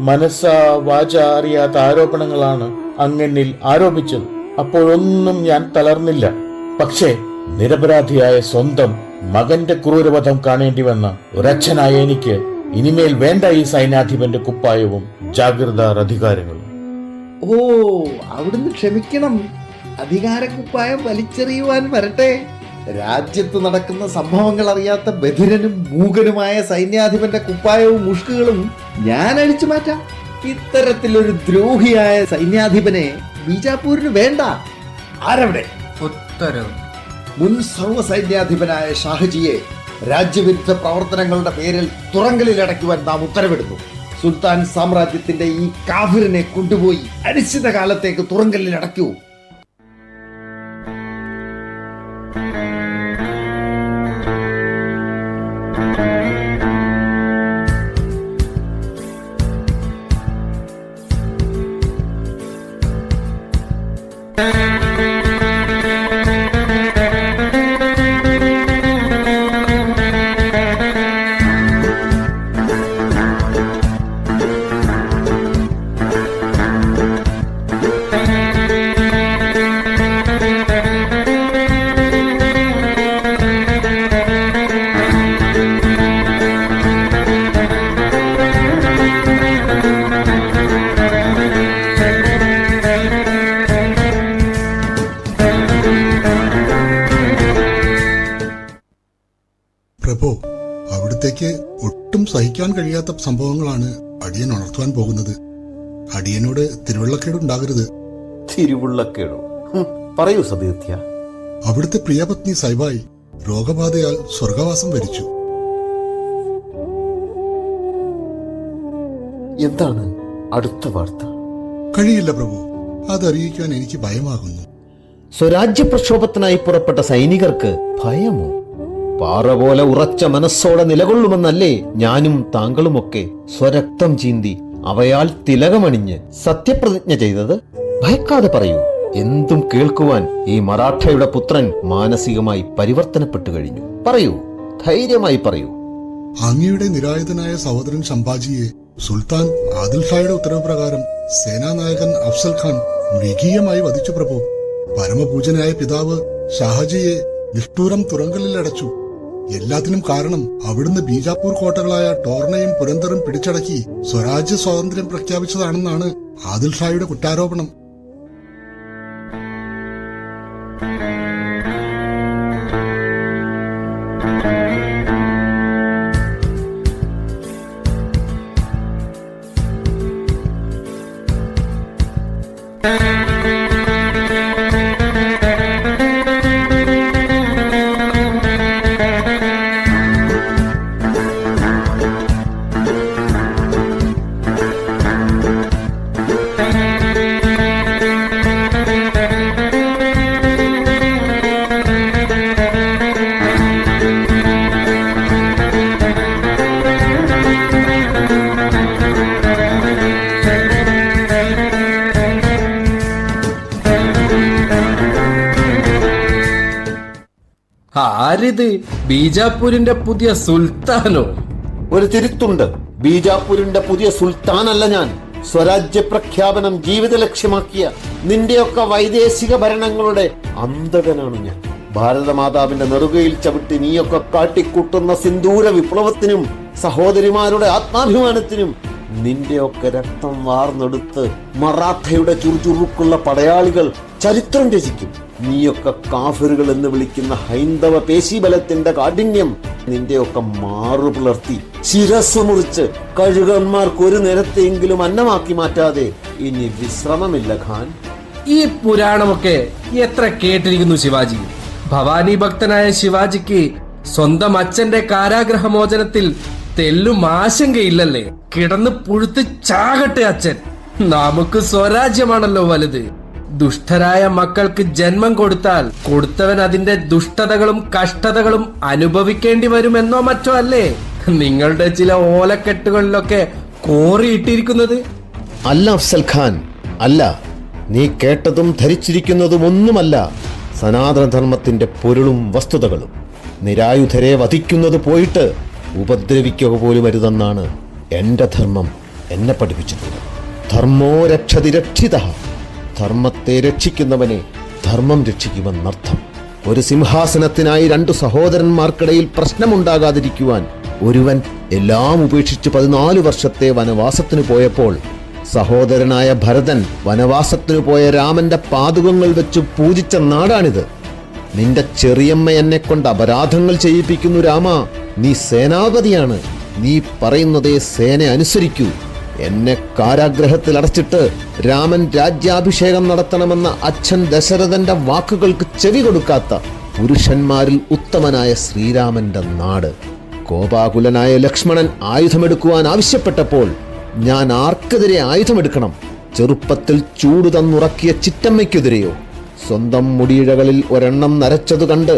മനസ്സാ വാച അറിയാത്ത ആരോപണങ്ങളാണ് അങ്ങനിൽ ആരോപിച്ചത്. അപ്പോഴൊന്നും ഞാൻ തളർന്നില്ല. പക്ഷേ നിരപരാധിയായ സ്വന്തം മകന്റെ ക്രൂരവധം കാണേണ്ടി വന്ന ഒരച്ഛനായ എനിക്ക് ഇനിമേൽ വേണ്ട ഈ സൈനാധിപന്റെ കുപ്പായവും ജാഗ്രതാർ അധികാരങ്ങളും. ഓ, അവിടുന്ന് ക്ഷമിക്കണം. അധികാരക്കുപ്പായം വലിച്ചെറിയുവാൻ വരട്ടെ. രാജ്യത്ത് നടക്കുന്ന സംഭവങ്ങൾ അറിയാത്ത ബധിരനും മൂകനുമായ സൈന്യാധിപന്റെ കുപ്പായവും മുഷ്കുകളും ഞാൻ അഴിച്ചു മാറ്റാം. ഇത്തരത്തിലൊരു ദ്രോഹിയായ സൈന്യാധിപനെ ബീജാപൂരിന് വേണ്ട. ആരവിടെ? ഉത്തരവ്. മുൻ സർവ്വ സൈന്യാധിപനായ ഷാഹജിയെ രാജ്യവിരുദ്ധ പ്രവർത്തനങ്ങളുടെ പേരിൽ തുറങ്കലിൽ അടയ്ക്കുവാൻ നാം ഉത്തരവിടുന്നു. സുൽത്താൻ സാമ്രാജ്യത്തിന്റെ ഈ കാഫിറിനെ കൊണ്ടുപോയി അനിശ്ചിതകാലത്തേക്ക് തുറങ്കലിൽ അടയ്ക്കൂ. പ്രഭു, അവിടത്തേക്ക് ഒട്ടും സഹിക്കാൻ കഴിയാത്ത സംഭവങ്ങളാണ് അടിയൻ ഉണർത്തുവാൻ പോകുന്നത്. അടിയനോട് തിരുവള്ളക്കേടുണ്ടാകരുത്. തിരുവുള്ളക്കേടോ? പറയൂ സതീർത്ഥ്യ. അവിടുത്തെ പ്രിയപത്നി സൈബായി രോഗബാധയാൽ സ്വർഗവാസം വരിച്ചു. എന്താണ് അടുത്ത വാർത്ത? കഴിയില്ല പ്രഭു, അതറിയിക്കാൻ എനിക്ക് ഭയമാകുന്നു. സ്വരാജ്യ പ്രക്ഷോഭത്തിനായി പുറപ്പെട്ട സൈനികർക്ക് ഭയമോ? പാറ പോലെ ഉറച്ച മനസ്സോടെ നിലകൊള്ളുമെന്നല്ലേ ഞാനും താങ്കളുമൊക്കെ സ്വരക്തം ചീന്തി അവയാൽ തിലകമണിഞ്ഞ് സത്യപ്രതിജ്ഞ ചെയ്തത്? ഭയക്കാതെ പറയൂ, എന്തും കേൾക്കുവാൻ ഈ മറാഠയുടെ പുത്രൻ മാനസികമായി പരിവർത്തനപ്പെട്ടു കഴിഞ്ഞു. പറയൂ, ധൈര്യമായി പറയൂ. അങ്ങയുടെ നിരായുധനായ സഹോദരൻ ശംഭാജിയെ സുൽത്താൻ ആദിൽ ഷായുടെ ഉത്തരവ് പ്രകാരം സേനാനായകൻ അഫ്സൽ ഖാൻ മൃഗീയമായി വധിച്ചു പ്രഭു. പരമപൂജനായ പിതാവ് ഷാഹജിയെ നിഷ്ഠൂരം തുറങ്കലിൽ അടച്ചു. എല്ലാത്തിനും കാരണം അവിടുന്ന് ബീജാപ്പൂർ കോട്ടകളായ ടോർണയും പുരന്തറും പിടിച്ചടക്കി സ്വരാജ്യ സ്വാതന്ത്ര്യം പ്രഖ്യാപിച്ചതാണെന്നാണ് ആദിൽ ഷായുടെ കുറ്റാരോപണം. ആരിത്? ബീജാപ്പൂരിന്റെ പുതിയ സുൽത്താനോ? ഒരു തിരുത്തുണ്ട്. ബീജാപ്പൂരിന്റെ പുതിയ സുൽത്താനല്ല ഞാൻ. സ്വരാജ്യ പ്രഖ്യാപനം ജീവിത ലക്ഷ്യമാക്കിയ നിന്റെയൊക്കെ വൈദേശിക ഭരണങ്ങളുടെ അന്തകനാണ് ഞാൻ. ഭാരതമാതാവിന്റെ നെറുകയിൽ ചവിട്ടി നീയൊക്കെ കാട്ടിക്കൂട്ടുന്ന സിന്ദൂര വിപ്ലവത്തിനും സഹോദരിമാരുടെ ആത്മാഭിമാനത്തിനും നിന്റെയൊക്കെ രക്തം വാർന്നെടുത്ത് മറാഠയുടെ ചുറുചുറുക്കുള്ള പടയാളികൾ ചരിത്രം രചിക്കും. നീയൊക്കെ കാഫിറുകൾ എന്ന് വിളിക്കുന്ന ഹൈന്ദവ പേശീബലത്തിന്റെ കാഠിന്യം നിന്റെയൊക്കെ മാറു പുലർത്തി ശിരസ് മുറിച്ച് കഴുകന്മാർക്ക് ഒരു നേരത്തെങ്കിലും അന്നമാക്കി മാറ്റാതെ ഇനി വിശ്രമമില്ല ഖാൻ. ഈ പുരാണമൊക്കെ എത്ര കേട്ടിരിക്കുന്നു ശിവാജി. ഭവാനി ഭക്തനായ ശിവാജിക്ക് സ്വന്തം അച്ഛന്റെ കാരാഗ്രഹമോചനത്തിൽ തെല്ലും ആശങ്കയില്ലല്ലേ? കിടന്ന് പുഴുത്ത് ചാകട്ടെ അച്ഛൻ. നമുക്ക് സ്വരാജ്യമാണല്ലോ വലുത്. ദുഷ്ടരായ മക്കൾക്ക് ജന്മം കൊടുത്താൽ കൊടുത്തവൻ അതിന്റെ ദുഷ്ടതകളും കഷ്ടതകളും അനുഭവിക്കേണ്ടി വരുമെന്നോ മറ്റോ അല്ലേ നിങ്ങളുടെ ചില ഓലക്കെട്ടുകളിലൊക്കെ കോറിയിട്ടിരിക്കുന്നത്? അല്ല അഫ്സൽ ഖാൻ, അല്ല. നീ കേട്ടതും ധരിച്ചിരിക്കുന്നതും ഒന്നുമല്ല സനാതനധർമ്മത്തിന്റെ പൊരുളും വസ്തുതകളും. നിരായുധരെ വധിക്കുന്നത് പോയിട്ട് ഉപദ്രവിക്കുക പോലും അരുതെന്നാണ് എന്റെ ധർമ്മം എന്നെ പഠിപ്പിച്ചിട്ടുള്ളത്. ധർമ്മോ രക്ഷതി രക്ഷിതഃ. ധർമ്മത്തെ രക്ഷിക്കുന്നവനെ ധർമ്മം രക്ഷിക്കുമെന്നർത്ഥം. ഒരു സിംഹാസനത്തിനായി രണ്ടു സഹോദരന്മാർക്കിടയിൽ പ്രശ്നമുണ്ടാകാതിരിക്കുവാൻ ഒരുവൻ എല്ലാം ഉപേക്ഷിച്ച് 14 വർഷത്തെ വനവാസത്തിന് പോയപ്പോൾ സഹോദരനായ ഭരതൻ വനവാസത്തിനു പോയ രാമന്റെ പാദുകങ്ങൾ വെച്ച് പൂജിച്ച നാടാണിത്. നിന്റെ ചെറിയമ്മ എന്നെ കൊണ്ട് അപരാധങ്ങൾ ചെയ്യിപ്പിക്കുന്നു രാമ. നീ സേനാപതിയാണ്. നീ പറയുന്നതേ സേന അനുസരിക്കൂ. എന്നെ കാരാഗ്രഹത്തിൽ അടച്ചിട്ട് രാമൻ രാജ്യാഭിഷേകം നടത്തണമെന്ന അച്ഛൻ ദശരഥന്റെ വാക്കുകൾക്ക് ചെവി കൊടുക്കാത്ത പുരുഷന്മാരിൽ ഉത്തമനായ ശ്രീരാമന്റെ നാട്. കോപാകുലനായ ലക്ഷ്മണൻ ആയുധമെടുക്കുവാൻ ആവശ്യപ്പെട്ടപ്പോൾ ഞാൻ ആർക്കെതിരെ ആയുധമെടുക്കണം? ചെറുപ്പത്തിൽ ചൂട് തന്നുറക്കിയ ചിറ്റമ്മയ്ക്കെതിരെയോ? സ്വന്തം മുടിയിഴകളിൽ ഒരെണ്ണം നരച്ചതു കണ്ട്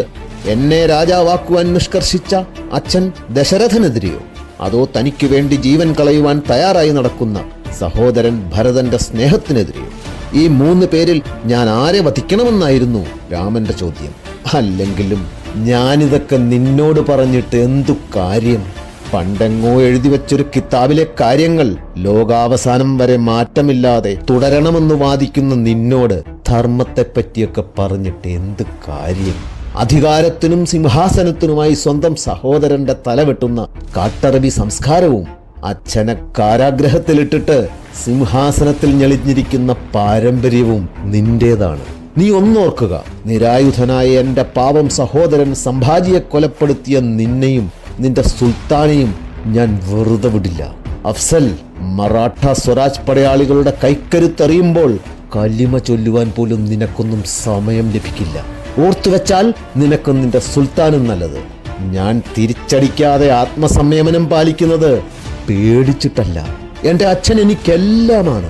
എന്നെ രാജാവാക്കുവാൻ നിഷ്കർഷിച്ച അച്ഛൻ ദശരഥനെതിരെയോ? അതോ തനിക്ക് വേണ്ടി ജീവൻ കളയുവാൻ തയ്യാറായി നടക്കുന്ന സഹോദരൻ ഭരതന്റെ സ്നേഹത്തിനെതിരെയോ? ഈ 3 പേരിൽ ഞാൻ ആരെ വധിക്കണമെന്നായിരുന്നു രാമന്റെ ചോദ്യം. അല്ലെങ്കിലും ഞാനിതൊക്കെ നിന്നോട് പറഞ്ഞിട്ട് എന്തു കാര്യം? പണ്ടെങ്ങോ എഴുതി വെച്ചൊരു കിതാബിലെ കാര്യങ്ങൾ ലോകാവസാനം വരെ മാറ്റമില്ലാതെ തുടരണമെന്ന് വാദിക്കുന്ന നിന്നോട് ധർമ്മത്തെപ്പറ്റിയൊക്കെ പറഞ്ഞിട്ട് എന്ത് കാര്യം? അധികാരത്തിനും സിംഹാസനത്തിനുമായി സ്വന്തം സഹോദരന്റെ തലവെട്ടുന്ന കാട്ടറബി സംസ്കാരവും അച്ഛനെ കാരാഗ്രഹത്തിലിട്ടിട്ട് സിംഹാസനത്തിൽ ഞെളിഞ്ഞിരിക്കുന്ന പാരമ്പര്യവും നിന്റേതാണ്. നീ ഒന്നോർക്കുക, നിരായുധനായ എന്റെ പാവം സഹോദരൻ സംഭാജിയെ കൊലപ്പെടുത്തിയ നിന്നെയും നിന്റെ സുൽത്താനെയും ഞാൻ വെറുതെ വിടില്ല. അഫ്സൽ, മറാഠ സ്വരാജ് പടയാളികളുടെ കൈക്കരുത്തെറിയുമ്പോൾ കലിമ ചൊല്ലുവാൻ പോലും നിനക്കൊന്നും സമയം ലഭിക്കില്ല. ഓർത്തുവെച്ചാൽ നിനക്കും നിന്റെ സുൽത്താനും നല്ലത്. ഞാൻ തിരിച്ചടിക്കാതെ ആത്മസംയമനം പാലിക്കുന്നത് പേടിച്ചിട്ടല്ല. എന്റെ അച്ഛൻ എനിക്കെല്ലാമാണ്.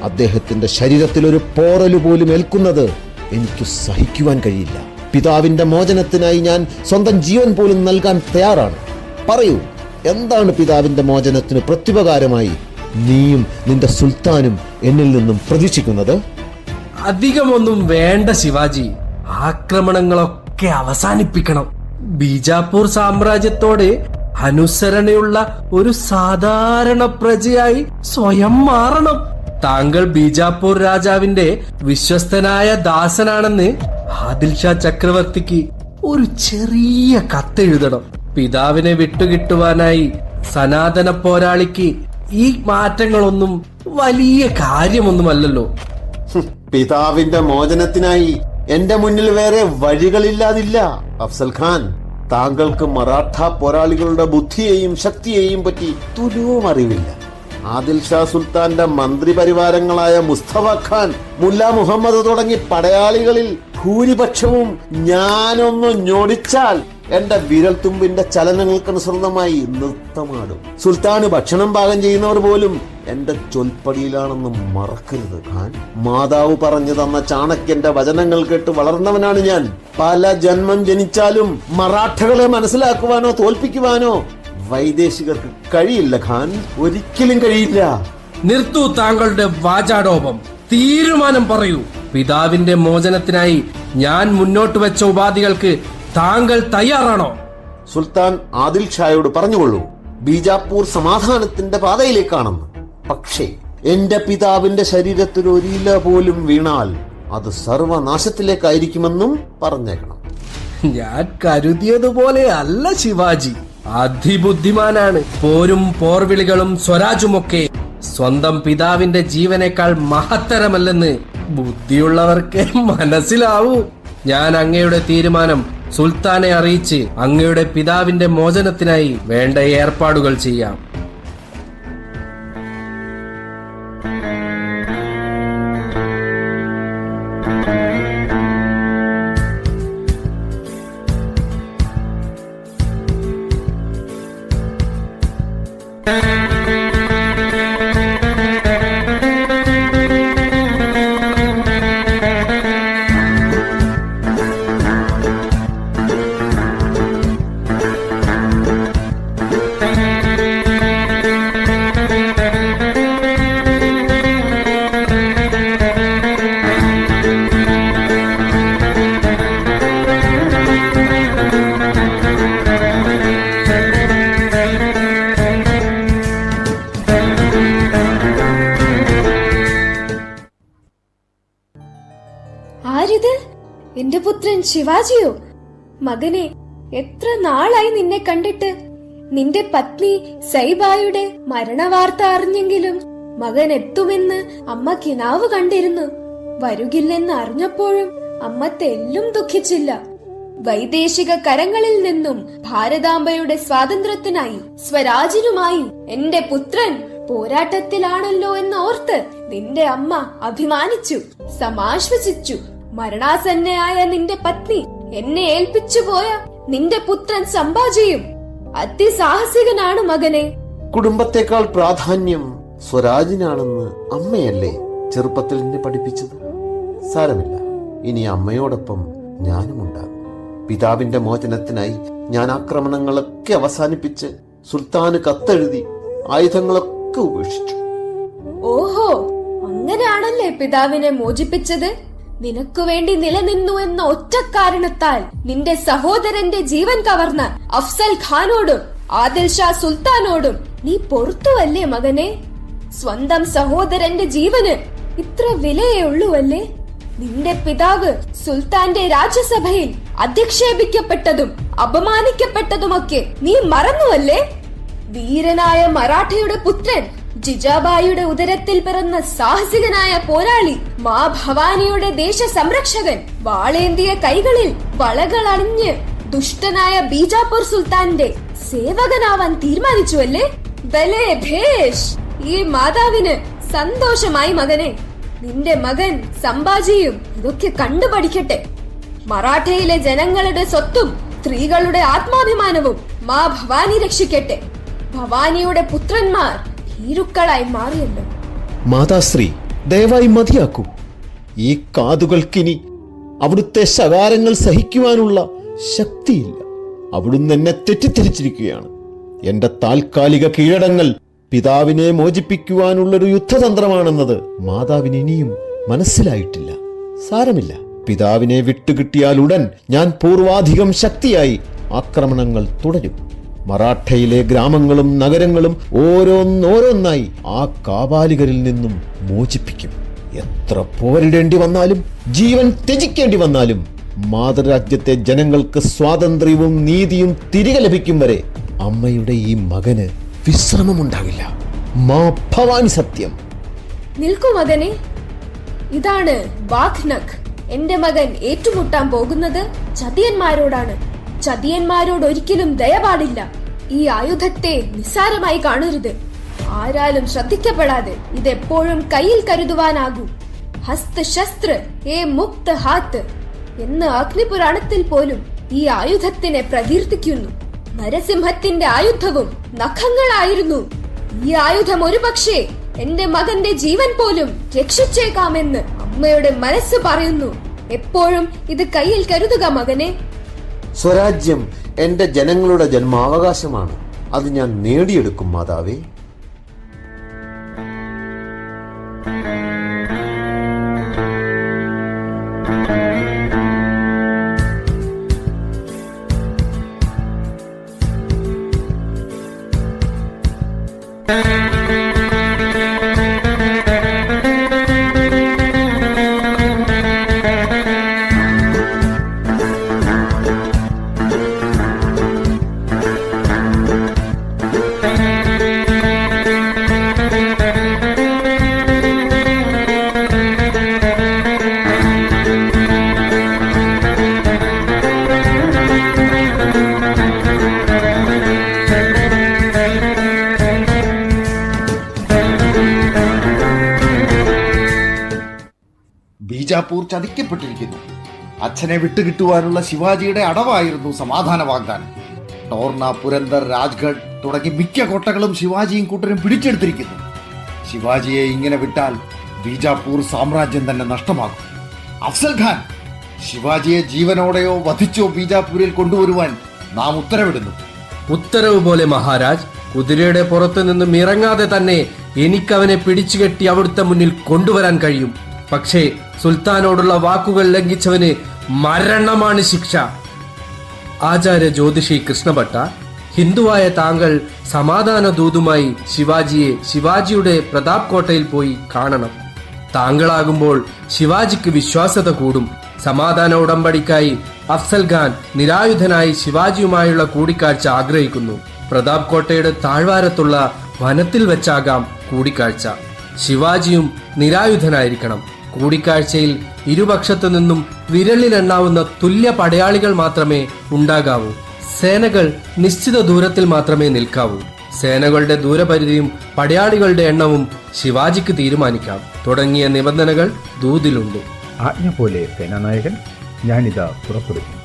അദ്ദേഹത്തിന്റെ ശരീരത്തിൽ ഒരു പോറലു പോലും ഏൽക്കുന്നത് എനിക്ക് സഹിക്കുവാൻ കഴിയില്ല. പിതാവിന്റെ മോചനത്തിനായി ഞാൻ സ്വന്തം ജീവൻ പോലും നൽകാൻ തയ്യാറാണ്. പറയൂ, എന്താണ് പിതാവിന്റെ മോചനത്തിന് പ്രത്യുപകാരമായി നീയും നിന്റെ സുൽത്താനും എന്നിൽ നിന്നും പ്രതീക്ഷിക്കുന്നത്? അധികമൊന്നും വേണ്ട ശിവാജി. ആക്രമണങ്ങളൊക്കെ അവസാനിപ്പിക്കണം. ബീജാപ്പൂർ സാമ്രാജ്യത്തോട് അനുസരണയുള്ള ഒരു സാധാരണ പ്രജയായി സ്വയം മാറണം. താങ്കൾ ബീജാപ്പൂർ രാജാവിന്റെ വിശ്വസ്തനായ ദാസനാണെന്ന് ആദിൽ ഷാ ചക്രവർത്തിക്ക് ഒരു ചെറിയ കത്തെഴുതണം. പിതാവിനെ വിട്ടുകിട്ടുവാനായി സനാതന പോരാളിക്ക് ഈ മാറ്റങ്ങളൊന്നും വലിയ കാര്യമൊന്നുമല്ലല്ലോ. പിതാവിന്റെ മോചനത്തിനായി എന്റെ മുന്നിൽ വേറെ വഴികളില്ലാതില്ല അഫ്സൽ ഖാൻ. താങ്കൾക്ക് മറാഠ പോരാളികളുടെ ബുദ്ധിയെയും ശക്തിയെയും പറ്റി തുലവും അറിവില്ല. ആദിൽ ഷാ സുൽത്താന്റെ മന്ത്രിപരിവാരങ്ങളായ മുസ്തഫ ഖാൻ, മുല്ല മുഹമ്മദ് തുടങ്ങി പടയാളികളിൽ ഭൂരിപക്ഷവും ഞാനൊന്ന് ഞൊടിച്ചാൽ എന്റെ വിരൽത്തുമ്പിന്റെ ചലനങ്ങൾക്കനുസൃതമായി നൃത്തമാടും. സുൽത്താന് ഭക്ഷണം പാകം ചെയ്യുന്നവർ പോലും എന്റെ ചൊൽപ്പടിയിലാണെന്ന് മറക്കരുത് ഖാൻ. മാതാവ് പറഞ്ഞു തന്ന ചാണക്യന്റെ വചനങ്ങൾ കേട്ട് വളർന്നവനാണ് ഞാൻ. പല ജന്മം ജനിച്ചാലും മറാഠകളെ മനസ്സിലാക്കുവാനോ തോൽപ്പിക്കുവാനോ വൈദേശികർക്ക് കഴിയില്ല ഖാൻ, ഒരിക്കലും കഴിയില്ല. നിർത്തൂ താങ്കളുടെ വാചാടോപം. തീരുമാനം പറയൂ. പിതാവിന്റെ മോചനത്തിനായി ഞാൻ മുന്നോട്ട് വെച്ച ഉപാധികൾക്ക് താങ്കൾ തയ്യാറാണോ? സുൽത്താൻ ആദിൽ ഷായോട് പറഞ്ഞുകൊള്ളൂ, ബീജാപ്പൂർ സമാധാനത്തിന്റെ പാതയിലേക്കാണെന്ന്. പക്ഷേ എന്റെ പിതാവിന്റെ ശരീരത്തിൽ ഒരില പോലും വീണാൽ അത് സർവനാശത്തിലേക്കായിരിക്കുമെന്നും പറഞ്ഞേക്കണം. ഞാൻ കരുതിയതുപോലെ അല്ല ശിവാജി. അതിബുദ്ധിമാനാണ്. പോരും പോർവിളികളും സ്വരാജുമൊക്കെ സ്വന്തം പിതാവിന്റെ ജീവനേക്കാൾ മഹത്തരമല്ലെന്ന് ബുദ്ധിയുള്ളവർക്ക് മനസ്സിലാവൂ. ഞാൻ അങ്ങയുടെ തീരുമാനം സുൽത്താനെ അറിയിച്ച് അങ്ങയുടെ പിതാവിന്റെ മോചനത്തിനായി വേണ്ട ഏർപ്പാടുകൾ ചെയ്യാം. ആരിത്? എന്റെ പുത്രൻ ശിവാജിയോ? മകനെ, എത്ര നാളായി നിന്നെ കണ്ടിട്ട്. നിന്റെ പത്നി സൈബായുടെ മരണവാർത്ത അറിഞ്ഞെങ്കിലും മകൻ എത്തുമെന്ന് അമ്മ കിനാവ് കണ്ടിരുന്നു. വരുകില്ലെന്ന് അറിഞ്ഞപ്പോഴും അമ്മ തെല്ലും ദുഃഖിച്ചില്ല. വൈദേശിക കരങ്ങളിൽ നിന്നും ഭാരതാംബയുടെ സ്വാതന്ത്ര്യത്തിനായി സ്വരാജിനുമായി എന്റെ പുത്രൻ പോരാട്ടത്തിലാണല്ലോ എന്നോർത്ത് നിന്റെ അമ്മ അഭിമാനിച്ചു, സമാശ്വസിച്ചു. മരണാസന്നയായ നിന്റെ പത്നി എന്നെ ഏൽപ്പിച്ചു പോയ നിന്റെ പുത്രൻ സംഭാജിയും അതിസാഹസികനാണ് മകനെ. കുടുംബത്തെക്കാൾ പ്രാധാന്യം സ്വരാജിനാണെന്ന് അമ്മയല്ലേ ചെറുപ്പത്തിൽ എന്നെ പഠിപ്പിച്ചത്? സാരമില്ല, ഇനി അമ്മയോടൊപ്പം ഞാനുമുണ്ടാകും. പിതാവിന്റെ മോചനത്തിനായി ഞാൻ ആക്രമണങ്ങളൊക്കെ അവസാനിപ്പിച്ച് സുൽത്താന് കത്തെഴുതി ആയുധങ്ങളൊക്കെ ഉപേക്ഷിച്ചു. ഓഹോ, അങ്ങനെയാണല്ലേ പിതാവിനെ മോചിപ്പിച്ചത്? നിനക്കു വേണ്ടി നിലനിന്നു എന്ന ഒറ്റ കാരണത്താൽ നിന്റെ സഹോദരന്റെ ജീവൻ കവർന്ന അഫ്സൽ ഖാനോടും ആദിൽ ഷാ സുൽത്താനോടും നീ പൊറുത്തുവല്ലേ മകനെ? സ്വന്തം സഹോദരന്റെ ജീവന് ഇത്ര വിലയേ ഉള്ളൂവല്ലേ? നിന്റെ പിതാവ് സുൽത്താന്റെ രാജ്യസഭയിൽ അധിക്ഷേപിക്കപ്പെട്ടതും അപമാനിക്കപ്പെട്ടതുമൊക്കെ നീ മറന്നുവല്ലേ? വീരനായ മറാഠയുടെ പുത്രൻ, ജിജാബായിയുടെ ഉദരത്തിൽ പിറന്ന സാഹസികനായ പോരാളി, മാ ഭവാനിയുടെ ദേശ സംരക്ഷകൻ, വാളേന്തിയ കൈകളിൽ വളകൾ അണിഞ്ഞ് ദുഷ്ടനായ ബീജാപ്പൂർ സുൽത്താന്റെ സേവകനാവാൻ തീരുമാനിച്ചുവല്ലേ? ബലേ ഭേഷ്! ഈ മാതാവിന് സന്തോഷമായി മകനെ. നിന്റെ മകൻ സംഭാജിയും ഇതൊക്കെ കണ്ടുപഠിക്കട്ടെ. മറാഠയിലെ ജനങ്ങളുടെ സ്വത്തും സ്ത്രീകളുടെ ആത്മാഭിമാനവും മാ ഭവാനി രക്ഷിക്കട്ടെ. ഭവാനിയുടെ പുത്രന്മാർ ഭീരുക്കളായി മാറിയല്ലോ. മാതാശ്രീ, ദയവായി മതിയാക്കൂ. ഈ കാതുകൾക്കിനി അവിടുത്തെ ശകാരങ്ങൾ സഹിക്കുവാനുള്ള ശക്തിയില്ല. അവിടുന്ന് എന്നെ തെറ്റിദ്ധരിച്ചിരിക്കുകയാണ്. എന്റെ താൽക്കാലിക കീഴടങ്ങൾ പിതാവിനെ മോചിപ്പിക്കുവാനുള്ളൊരു യുദ്ധതന്ത്രമാണെന്നത് മാതാവിന് ഇനിയും മനസ്സിലായിട്ടില്ല. സാരമില്ല, പിതാവിനെ വിട്ടുകിട്ടിയാൽ ഉടൻ ഞാൻ പൂർവാധികം ശക്തിയായി ആക്രമണങ്ങൾ തുടരും. മറാഠയിലെ ഗ്രാമങ്ങളും നഗരങ്ങളും ഓരോന്നോരോന്നായി ആ കാപാലികരിൽ നിന്നും മോചിപ്പിക്കും. എത്ര പോരിടേണ്ടി വന്നാലും, ജീവൻ ത്യജിക്കേണ്ടി വന്നാലും, മാതൃരാജ്യത്തെ ജനങ്ങൾക്ക് സ്വാതന്ത്ര്യവും നീതിയും തിരികെ ലഭിക്കും വരെ അമ്മയുടെ ഈ മകന് വിശ്രമമുണ്ടാകില്ല. മാ ഭവാനി സത്യം. നിൽക്കൂ മകനെ, ഇതാണ് ബാഘ്നഖ്. എന്റെ മകൻ ഏറ്റുമുട്ടാൻ പോകുന്നത് ചതിയന്മാരോടാണ്. ചതിയന്മാരോട് ഒരിക്കലും ദയ പാടില്ല. ഈ ആയുധത്തെ നിസ്സാരമായി കാണരുത്. ആരാലും ശ്രദ്ധിക്കപ്പെടാതെ ഇതെപ്പോഴും കയ്യിൽ കരുതുവാനാകൂ. ഹസ്ത ശസ്ത്ര ഏ മുക്ത ഹാത്ത് എന്ന് അഗ്നിപുരാണത്തിൽ പോലും ഈ ആയുധത്തിനെ പ്രകീർത്തിക്കുന്നു. നരസിംഹത്തിന്റെ ആയുധവും നഖങ്ങളായിരുന്നു. ഈ ആയുധം ഒരുപക്ഷേ എന്റെ മകന്റെ ജീവൻ പോലും രക്ഷിച്ചേക്കാമെന്ന് അമ്മയുടെ മനസ്സ് പറയുന്നു. എപ്പോഴും ഇത് കയ്യിൽ കരുതുക മകനെ. സ്വരാജ്യം എന്റെ ജനങ്ങളുടെ ജന്മാവകാശമാണ്. അത് ഞാൻ നേടിയെടുക്കും മാതാവേ. ബീജാപ്പൂർ ചതിക്കപ്പെട്ടിരിക്കുന്നു. അച്ഛനെ വിട്ടുകിട്ടുവാനുള്ള ശിവാജിയുടെ അടവായിരുന്നു സമാധാന വാഗ്ദാനം. ടോർണ, പുരന്ദർ, രാജ്ഗഡ് തുടങ്ങി മിക്ക കോട്ടകളും ശിവാജിയും കൂട്ടരും പിടിച്ചെടുത്തിരിക്കുന്നു. ശിവാജിയെ ഇങ്ങനെ വിട്ടാൽ ബീജാപ്പൂർ സാമ്രാജ്യം തന്നെ നഷ്ടമാകും. അഫ്സൽ ഖാൻ, ശിവാജിയെ ജീവനോടെയോ വധിച്ചോ ബീജാപ്പൂരിൽ കൊണ്ടുവരുവാൻ നാം ഉത്തരവിടുന്നു. ഉത്തരവ് പോലെ മഹാരാജ്. കുതിരയുടെ പുറത്തു നിന്നും ഇറങ്ങാതെ തന്നെ എനിക്കവനെ പിടിച്ചുകെട്ടി അവിടുത്തെ മുന്നിൽ കൊണ്ടുവരാൻ കഴിയും. പക്ഷേ സുൽത്താനോടുള്ള വാക്കുകൾ ലംഘിച്ചവന് മരണമാണ് ശിക്ഷ. ആചാര്യ ജ്യോതിഷി കൃഷ്ണഭട്ട, ഹിന്ദുവായ താങ്കൾ സമാധാന ദൂതുമായി ശിവാജിയുടെ പ്രതാപ് കോട്ടയിൽ പോയി കാണണം. താങ്കളാകുമ്പോൾ ശിവാജിക്ക് വിശ്വാസത കൂടും. സമാധാന ഉടമ്പടിക്കായി അഫ്സൽ ഖാൻ നിരായുധനായി ശിവാജിയുമായുള്ള കൂടിക്കാഴ്ച ആഗ്രഹിക്കുന്നു. പ്രതാപ് കോട്ടയുടെ താഴ്വാരത്തുള്ള വനത്തിൽ വെച്ചാകാം കൂടിക്കാഴ്ച. ശിവാജിയും നിരായുധനായിരിക്കണം. കൂടിക്കാഴ്ചയിൽ ഇരുപക്ഷത്തു നിന്നും വിരലിലെണ്ണാവുന്ന തുല്യ പടയാളികൾ മാത്രമേ ഉണ്ടാകാവൂ. സേനകൾ നിശ്ചിത ദൂരത്തിൽ മാത്രമേ നിൽക്കാവൂ. സേനകളുടെ ദൂരപരിധിയും പടയാളികളുടെ എണ്ണവും ശിവാജിക്ക് തീരുമാനിക്കാം. തുടങ്ങിയ നിബന്ധനകൾ ദൂതിലുണ്ട്. ആജ്ഞ പോലെ സേനാനായകൻ, ഞാനിതാ പുറപ്പെടുന്നു.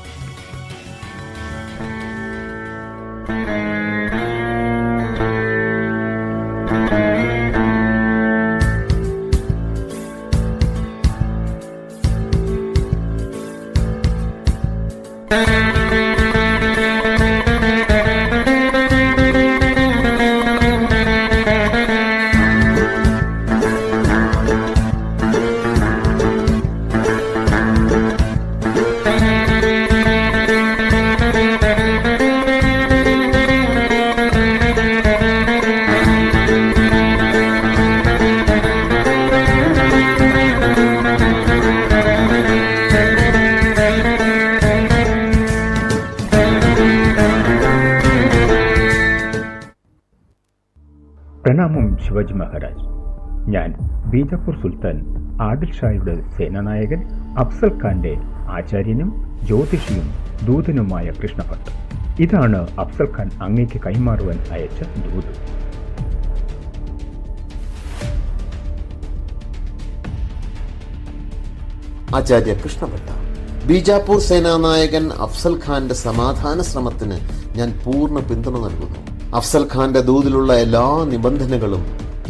പ്രണാമം ശിവാജി മഹാരാജ്. ഞാൻ ബീജാപ്പൂർ സുൽത്താൻ ആദിൽ ഷായുടെ സേനാനായകൻ അഫ്സൽ ഖാന്റെ ആചാര്യനും ജ്യോതിഷിയും ദൂതനുമായ കൃഷ്ണഭട്ട്. ഇതാണ് അഫ്സൽ ഖാൻ അങ്ങേക്ക് കൈമാറുവാൻ അയച്ച ദൂത്. ആചാര്യ കൃഷ്ണഭട്ട, ബീജാപ്പൂർ സേനാനായകൻ അഫ്സൽ ഖാന്റെ സമാധാന ശ്രമത്തിന് ഞാൻ പൂർണ്ണ പിന്തുണ നൽകുന്നു. അഫ്സൽ ഖാന്റെ ദൂതിലുള്ള എല്ലാ നിബന്ധനകളും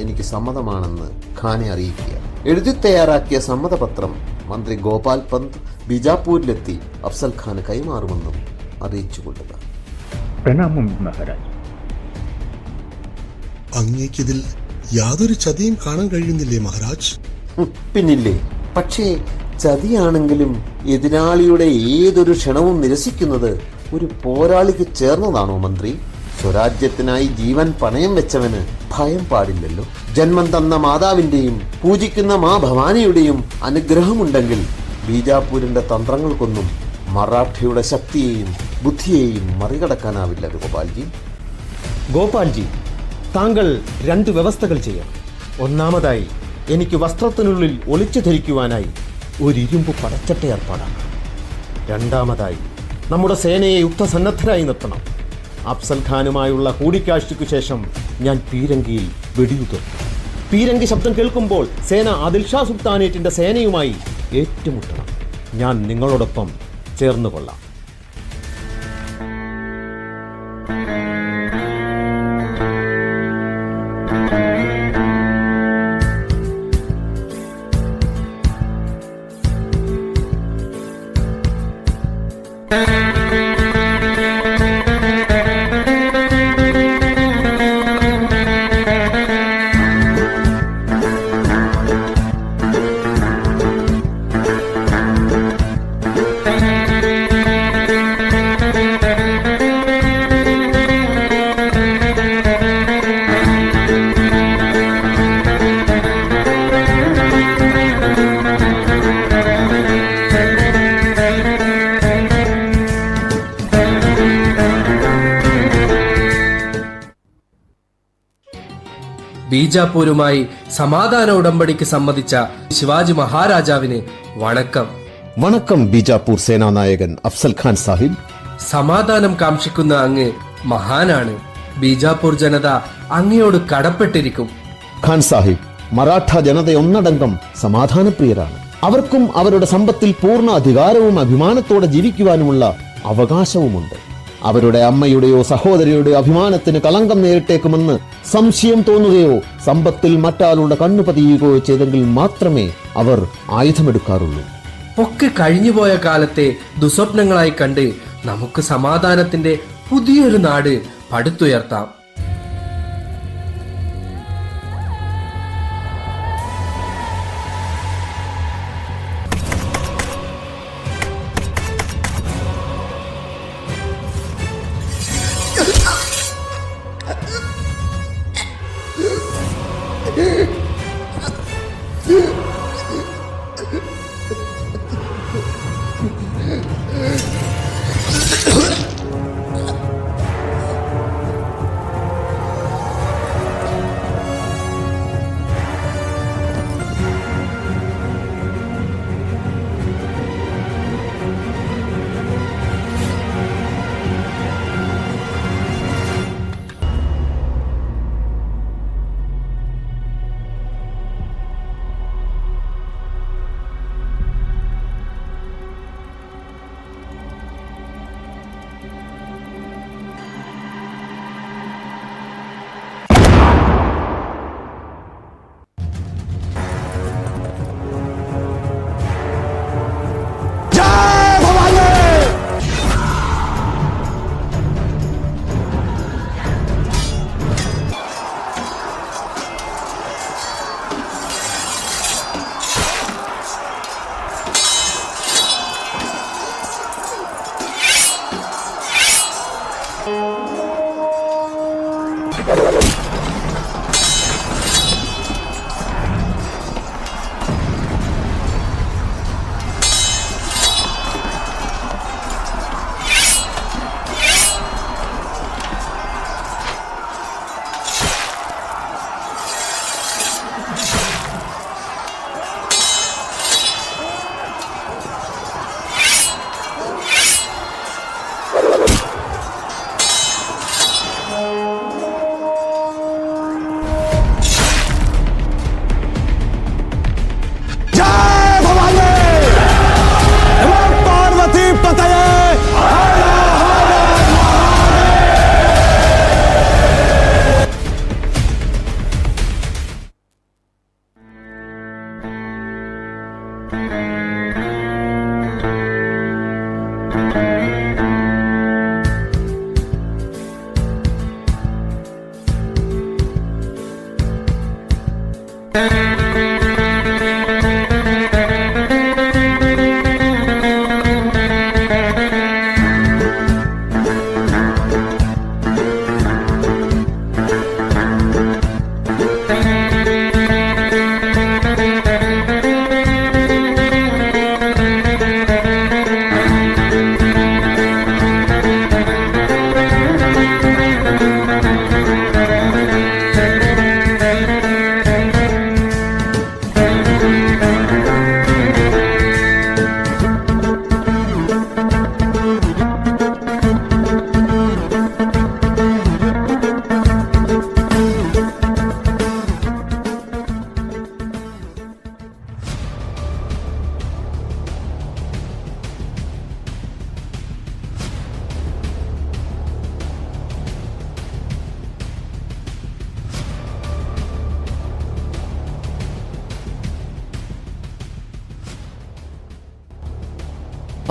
എനിക്ക് സമ്മതമാണെന്ന് ഖാനെ അറിയിക്കുക. എഴുതി തയ്യാറാക്കിയ സമ്മതപത്രം മന്ത്രി ഗോപാൽ പന്ത് ബീജാപ്പൂരിലെത്തി അഫ്സൽ ഖാന് കൈമാറുമെന്നും അറിയിച്ചുകൊള്ളുക. പ്രണാമം മഹാരാജ്. അങ്ങേക്കിതിൽ യാതൊരു ചതിയും കാണാൻ കഴിയുന്നില്ലേ മഹാരാജ്? പിന്നില്ലേ. പക്ഷേ ചതിയാണെങ്കിലും എതിരാളിയുടെ ഏതൊരു ക്ഷണവും നിരസിക്കുന്നത് ഒരു പോരാളിക്ക് ചേർന്നതാണോ മന്ത്രി? സ്വരാജ്യത്തിനായി ജീവൻ പണയം വെച്ചവന് ഭയം പാടില്ലല്ലോ. ജന്മം തന്ന മാതാവിന്റെയും പൂജിക്കുന്ന മാ ഭവാനിയുടെയും അനുഗ്രഹമുണ്ടെങ്കിൽ ബീജാപൂരിന്റെ തന്ത്രങ്ങൾക്കൊന്നും മറാഠയുടെ ശക്തിയെയും ബുദ്ധിയെയും മറികടക്കാനാവില്ല ഗോപാൽജി. ഗോപാൽജി, താങ്കൾ 2 വ്യവസ്ഥകൾ ചെയ്യണം. ഒന്നാമതായി, എനിക്ക് വസ്ത്രത്തിനുള്ളിൽ ഒളിച്ചു ധരിക്കുവാനായി ഒരു ഇരുമ്പ് പടച്ചട്ട ഏർപ്പാടാക്കണം. രണ്ടാമതായി, നമ്മുടെ സേനയെ യുദ്ധസന്നദ്ധരായി നിർത്തണം. അഫ്സൽ ഖാനുമായുള്ള കൂടിക്കാഴ്ചയ്ക്കു ശേഷം ഞാൻ പീരങ്കിയിൽ വെടിയുതിർക്കും. പീരങ്കി ശബ്ദം കേൾക്കുമ്പോൾ സേന ആദിൽ ഷാ സുൽത്താനേറ്റിന്റെ സേനയുമായി ഏറ്റുമുട്ടണം. ഞാൻ നിങ്ങളോടൊപ്പം ചേർന്നുകൊള്ളാം. ബീജാപൂരുമായി സമാധാന ഉടമ്പടിക്ക് സമ്മതിച്ച ശിവാജി മഹാരാജാവിന് വണക്കം. വണക്കം ബീജാപൂർ സേനാനായകൻ അഫ്സൽ ഖാൻ സാഹിബ്. സമാധാനം കാക്ഷിക്കുന്ന അങ്ങ് മഹാനാണ്. ബീജാപൂർ ജനത അങ്ങയോട് കടപ്പെട്ടിരിക്കും. ഖാൻ സാഹിബ്, മറാഠ ജനതയൊന്നടങ്കം സമാധാനപ്രിയരാണ്. അവർക്കും അവരുടെ സമ്പത്തിൽ പൂർണ്ണ അധികാരവും അഭിമാനത്തോടെ ജീവിക്കുവാനുമുള്ള അവകാശവുമുണ്ട്. അവരുടെ അമ്മയുടെയോ സഹോദരിയുടെയോ അഭിമാനത്തിന് കളങ്കം നേരിട്ടേക്കുമെന്ന് സംശയം തോന്നുകയോ സമ്പത്തിൽ മറ്റാളുടെ കണ്ണു പതിയുകയോ ചെയ്തെങ്കിൽ മാത്രമേ അവർ ആയുധമെടുക്കാറുള്ളൂ. ഒക്കെ കഴിഞ്ഞുപോയ കാലത്തെ ദുസ്വപ്നങ്ങളായി കണ്ട് നമുക്ക് സമാധാനത്തിന്റെ പുതിയൊരു നാട് പടുത്തുയർത്താം.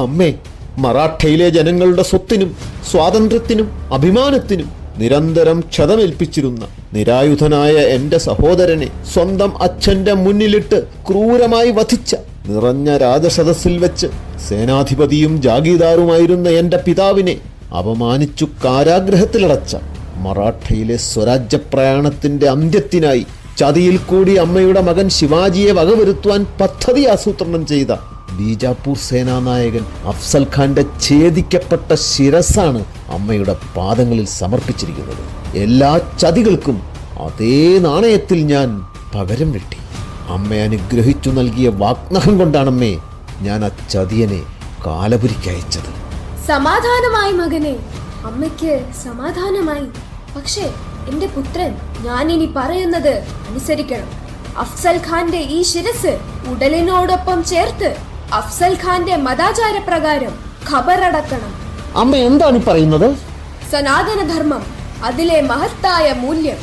അമ്മേ, മറാഠയിലെ ജനങ്ങളുടെ സ്വത്തിനും സ്വാതന്ത്ര്യത്തിനും അഭിമാനത്തിനും നിരന്തരം ക്ഷതമേൽപ്പിച്ചിരുന്ന നിരായുധനായ എന്റെ സഹോദരനെ സ്വന്തം അച്ഛന്റെ മുന്നിലിട്ട് ക്രൂരമായി വധിച്ച നിറഞ്ഞ രാജസദസ്സിൽ വെച്ച് സേനാധിപതിയും ജാഗീദാറുമായിരുന്ന എന്റെ പിതാവിനെ അപമാനിച്ചു കാരാഗ്രഹത്തിലടച്ച മറാഠയിലെ സ്വരാജ്യ പ്രയാണത്തിന്റെ അന്ത്യത്തിനായി ചതിയിൽ കൂടി അമ്മയുടെ മകൻ ശിവാജിയെ വകവരുത്തുവാൻ പദ്ധതി ആസൂത്രണം ചെയ്ത ബീജാപ്പൂർ സേനാനായകൻ അഫ്സൽ ഖാന്റെ ഛേദിക്കപ്പെട്ട ശിരസാണ് അമ്മയുടെ പാദങ്ങളിൽ സമർപ്പിച്ചിരിക്കുന്നത്. എല്ലാ ചതികൾക്കും അതേ നാണയത്തിൽ ഞാൻ പകരം വെട്ടി. അമ്മ അനുഗ്രഹിച്ചു നൽകിയ വാഗ്ദാനം കൊണ്ടാണമ്മേ ഞാൻ ആ ചതിയനെ കാലപുരിക്കയച്ചത്. സമാധാനമായി മകനെ, അമ്മയ്ക്ക് സമാധാനമായി. പക്ഷേ എന്റെ പുത്രൻ, ഞാൻ ഇനി പറയുന്നത് അനുസരിക്കണം. അഫ്സൽ ഖാന്റെ ഈ ശിരസ് ഉടലിനോടൊപ്പം ചേർത്ത് അഫ്സൽ ഖാന്റെ മതാചാര പ്രകാരം ഖബറടക്കണം. അമ്മ എന്താണ് പറയുന്നത്? സനാതനധർമ്മം, അതിലെ മഹത്തായ മൂല്യം.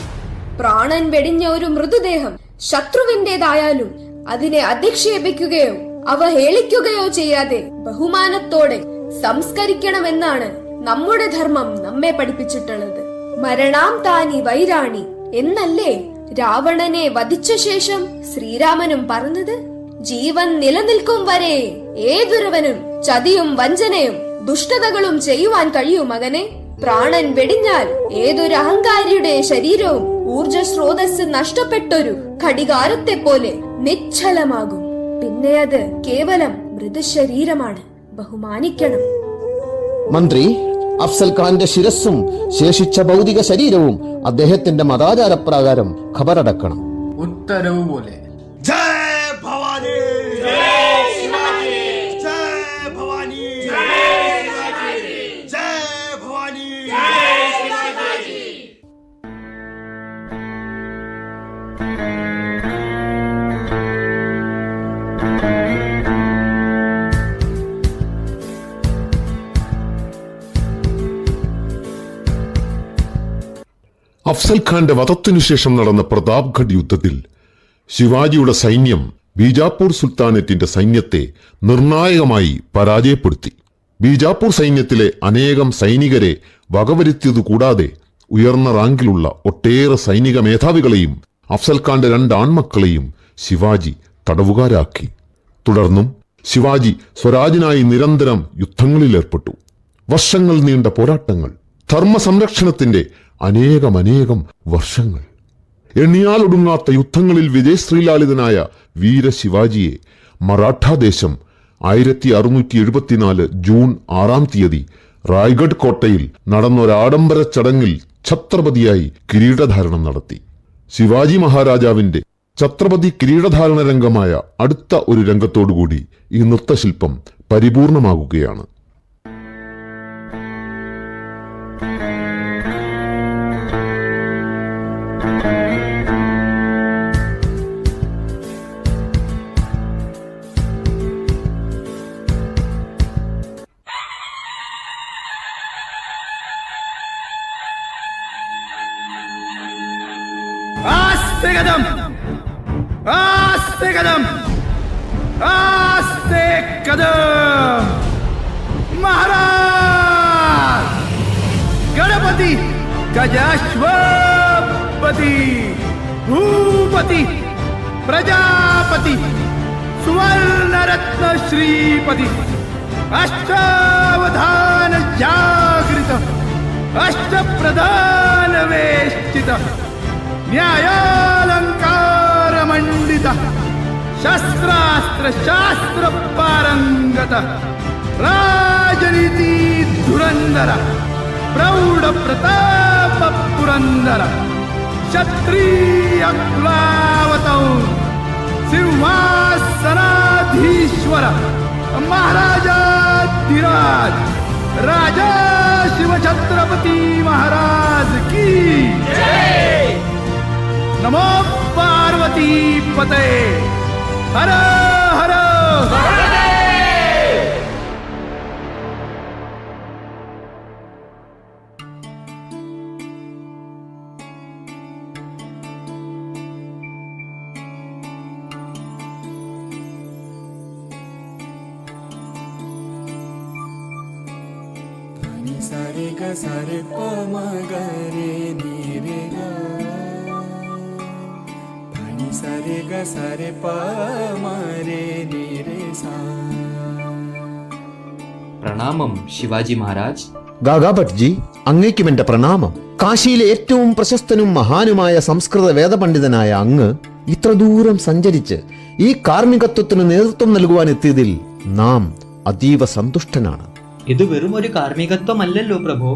പ്രാണൻ വെടിഞ്ഞ ഒരു മൃതദേഹം ശത്രുവിന്റേതായാലും അതിനെ അധിക്ഷേപിക്കുകയോ അവഹേളിക്കുകയോ ചെയ്യാതെ ബഹുമാനത്തോടെ സംസ്കരിക്കണമെന്നാണ് നമ്മുടെ ധർമ്മം നമ്മെ പഠിപ്പിച്ചിട്ടുള്ളത്. മരണാം താനി വൈരാണി എന്നല്ലേ രാവണനെ വധിച്ച ശേഷം ശ്രീരാമനും പറഞ്ഞത്? ജീവൻ നിലനിൽക്കും വരെ ഏതൊരുവനും ചതിയും വഞ്ചനയും ദുഷ്ടതകളും ചെയ്യുവാൻ കഴിയൂ മകനെ. പ്രാണൻ വെടിഞ്ഞാൽ ഏതൊരു അഹങ്കാരിയുടെ ശരീരവും ഊർജ സ്രോതസ് നഷ്ടപ്പെട്ടൊരു ഘടികാരത്തെ പോലെ നിശ്ചലമാകും. പിന്നെ അത് കേവലം മൃതശരീരമാണ്. ബഹുമാനിക്കണം. മന്ത്രി, അഫ്സൽ ഖാന്റെ ശിരസ്സും ശേഷിച്ച ഭൗതിക ശരീരവും അദ്ദേഹത്തിന്റെ മതാചാരപ്രകാരം ഖബറടക്കണം. ഉത്തരവ് പോലെ. അഫ്സൽ ഖാന്റെ വധത്തിനുശേഷം നടന്ന പ്രതാപ്ഗഡ് യുദ്ധത്തിൽ ശിവാജിയുടെ സൈന്യം ബീജാപ്പൂർ സുൽത്താനറ്റിന്റെ സൈന്യത്തെ നിർണായകമായി പരാജയപ്പെടുത്തി. ബീജാപ്പൂർ സൈന്യത്തിലെ അനേകം സൈനികരെ വകവരുത്തിയതുകൂടാതെ ഉയർന്ന റാങ്കിലുള്ള ഒട്ടേറെ സൈനിക മേധാവികളെയും അഫ്സൽ ഖാന്റെ 2 ആൺമക്കളെയും ശിവാജി തടവുകാരാക്കി. തുടർന്നും ശിവാജി സ്വരാജിനായി നിരന്തരം യുദ്ധങ്ങളിലേർപ്പെട്ടു. വർഷങ്ങൾ നീണ്ട പോരാട്ടങ്ങൾ, ധർമ്മസംരക്ഷണത്തിന്റെ അനേകം വർഷങ്ങൾ. എണ്ണിയാലൊടുങ്ങാത്ത യുദ്ധങ്ങളിൽ വിജയശ്രീലാളിതനായ വീരശിവാജിയെ മറാഠാദേശം 1674 ജൂൺ 6-ാം തീയതി റായ്ഗഡ് കോട്ടയിൽ നടന്നൊരാഡംബര ചടങ്ങിൽ ഛത്രപതിയായി കിരീടധാരണം നടത്തി. ശിവാജി മഹാരാജാവിന്റെ ഛത്രപതി കിരീടധാരണ രംഗമായ അടുത്ത ഒരു രംഗത്തോടുകൂടി ഈ നൃത്തശില്പം പരിപൂർണമാകുകയാണ്. आस्ते कदम महाराज गणपति गजाश्वपति भूपति प्रजापति सुवर्ण रत्न श्रीपति अष्टावधान जागृत अष्ट प्रधान वेष्टित न्यायालंकार मंडित शस्त्रास्त्र शास्त्र पारंगत राजनीति धुरंधर प्रौढ़ प्रताप पुरंदर क्षत्रिय कुलावतौ सिंहासनाधीश्वर महाराजाधिराज राजा शिव छत्रपति महाराज की जय। नमो पार्वती पते हर हर സരി ഗ സരി പ മ ഗ രെ നി രെ ഗ പനി സരി ഗ സരി പ മ രെ നി രെ സ. പ്രണാമം ശിവാജി മഹാരാജ്. ഗാഗാഭട്ജി, അങ്ങേക്കും എന്റെ പ്രണാമം. കാശിയിലെ ഏറ്റവും പ്രശസ്തനും മഹാനുമായ സംസ്കൃത വേദപണ്ഡിതനായ അങ്ങ് ഇത്ര ദൂരം സഞ്ചരിച്ച് ഈ കാർമ്മികത്വത്തിന് നേതൃത്വം നൽകുവാൻ എത്തിയതിൽ നാം അതീവ സന്തുഷ്ടനാണ്. ഇത് വെറും ഒരു കാർമ്മികത്വമല്ലല്ലോ പ്രഭു.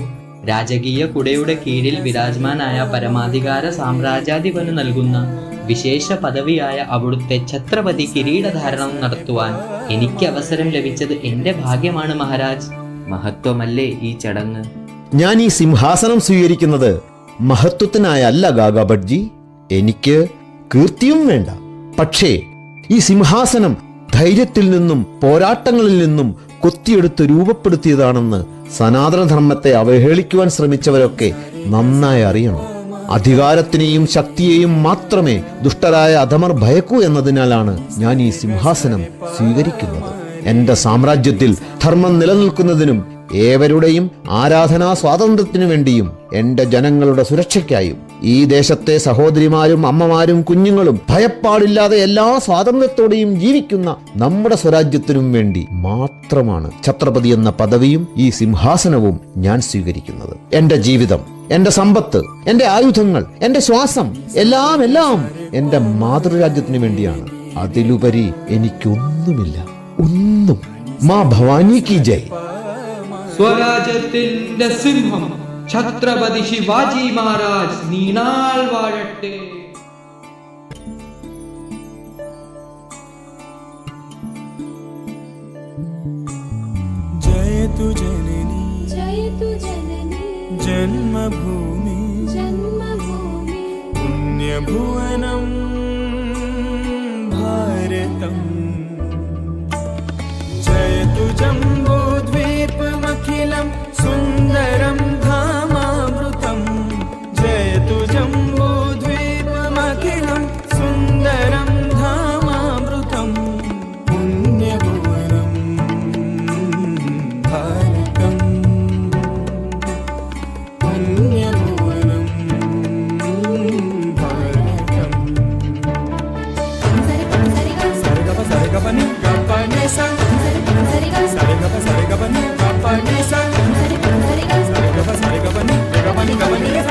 രാജകീയ കുടയുടെ കീഴിൽ വിരാജമാനായ പരമാധികാര സാമ്രാജ്യാധിപന് നൽകുന്ന വിശേഷ പദവിയായ അവിടുത്തെ ഛത്രപതി കിരീടധാരണം നടത്തുവാൻ എനിക്ക് അവസരം ലഭിച്ചത് എന്റെ ഭാഗ്യമാണ് മഹാരാജ്. മഹത്വമല്ലേ ഈ ചടങ്ങ്? ഞാൻ ഈ സിംഹാസനം സ്വീകരിക്കുന്നത് മഹത്വത്തിനായല്ല ഗാഗാഭട്ജി. എനിക്ക് കീർത്തിയും വേണ്ട. പക്ഷേ ഈ സിംഹാസനം ധൈര്യത്തിൽ നിന്നും പോരാട്ടങ്ങളിൽ നിന്നും കൊത്തിയെടുത്ത് രൂപപ്പെടുത്തിയതാണെന്ന് സനാതനധർമ്മത്തെ അവഹേളിക്കുവാൻ ശ്രമിച്ചവരൊക്കെ നന്നായി അറിയണം. അധികാരത്തിനെയും ശക്തിയെയും മാത്രമേ ദുഷ്ടരായ അധമർ ഭയക്കൂ എന്നതിനാലാണ് ഞാൻ ഈ സിംഹാസനം സ്വീകരിക്കുന്നത്. എന്റെ സാമ്രാജ്യത്തിൽ ധർമ്മം നിലനിൽക്കുന്നതിനും ഏവരുടെയും ആരാധനാ സ്വാതന്ത്ര്യത്തിനു വേണ്ടിയും എന്റെ ജനങ്ങളുടെ സുരക്ഷയ്ക്കായും ഈ ദേശത്തെ സഹോദരിമാരും അമ്മമാരും കുഞ്ഞുങ്ങളും ഭയപ്പാടില്ലാതെ എല്ലാ സ്വാതന്ത്ര്യത്തോടെയും ജീവിക്കുന്ന നമ്മുടെ സ്വരാജ്യത്തിനും വേണ്ടി മാത്രമാണ് ഛത്രപതി എന്ന പദവിയും ഈ സിംഹാസനവും ഞാൻ സ്വീകരിക്കുന്നത്. എന്റെ ജീവിതം, എന്റെ സമ്പത്ത്, എന്റെ ആയുധങ്ങൾ, എന്റെ ശ്വാസം എല്ലാം എന്റെ മാതൃരാജ്യത്തിനു വേണ്ടിയാണ്. അതിലുപരി എനിക്കൊന്നുമില്ല, ഒന്നും. മാ ഭവാനി കി ജയ്. സ്വരാജ്യത്തിന്റെ സിംഹം ഛത്രപതി ശിവാജി മഹാരാജ് നീണാൾ വാഴട്ടെ. ജയതു ജനനി ജന്മഭൂമി പുണ്യഭുവനം ഭാരതം. ജയതു ജംബൂദ്വീപമഖിലം സുന്ദരം ധാമാമൃതം. ജയതു ജംബൂദ്വീപമഖിലം സുന്ദരം ധാമാമൃതം. പുണ്യഭുവനം ഭാരതം. പുണ്യഭുവനം ഭാരതം. സരിഗപ സരിഗപനി ഗപനി സ. സരിഗപ സരിഗപനി ഗപനി സ. സരിഗപ സരിഗപനി ഗപനി ഗപനി സ.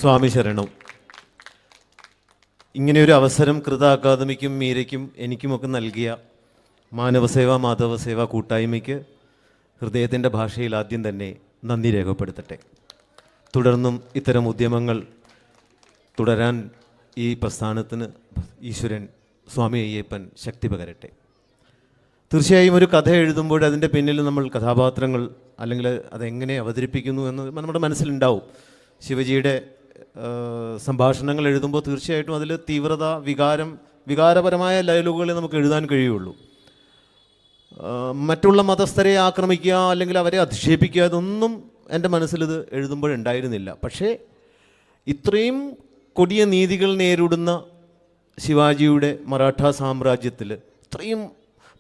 സ്വാമി ശരണം. ഇങ്ങനെയൊരു അവസരം കൃത അക്കാദമിക്കും മീരയ്ക്കും എനിക്കുമൊക്കെ നൽകിയ മാനവസേവ മാധവസേവ കൂട്ടായ്മയ്ക്ക് ഹൃദയത്തിൻ്റെ ഭാഷയിൽ ആദ്യം തന്നെ നന്ദി രേഖപ്പെടുത്തട്ടെ. തുടർന്നും ഇത്തരം ഉദ്യമങ്ങൾ തുടരാൻ ഈ പ്രസ്ഥാനത്തിന് ഈശ്വരൻ സ്വാമി അയ്യപ്പൻ ശക്തി പകരട്ടെ. തീർച്ചയായും ഒരു കഥ എഴുതുമ്പോൾ അതിൻ്റെ പിന്നിൽ നമ്മൾ കഥാപാത്രങ്ങൾ അല്ലെങ്കിൽ അതെങ്ങനെ അവതരിപ്പിക്കുന്നു എന്ന് നമ്മുടെ മനസ്സിലുണ്ടാവും. ശിവജിയുടെ സംഭാഷണങ്ങൾ എഴുതുമ്പോൾ തീർച്ചയായിട്ടും അതിൽ തീവ്രത, വികാരപരമായ ഡയലോഗുകളെ നമുക്ക് എഴുതാൻ കഴിയുള്ളൂ. മറ്റുള്ള മതസ്ഥരെ ആക്രമിക്കുക അല്ലെങ്കിൽ അവരെ അധിക്ഷേപിക്കുക ഇതൊന്നും എൻ്റെ മനസ്സിലിത് എഴുതുമ്പോഴുണ്ടായിരുന്നില്ല. പക്ഷേ ഇത്രയും കൊടിയ നീതികൾ നേരിടുന്ന ശിവാജിയുടെ മറാഠ സാമ്രാജ്യത്തിൽ ഇത്രയും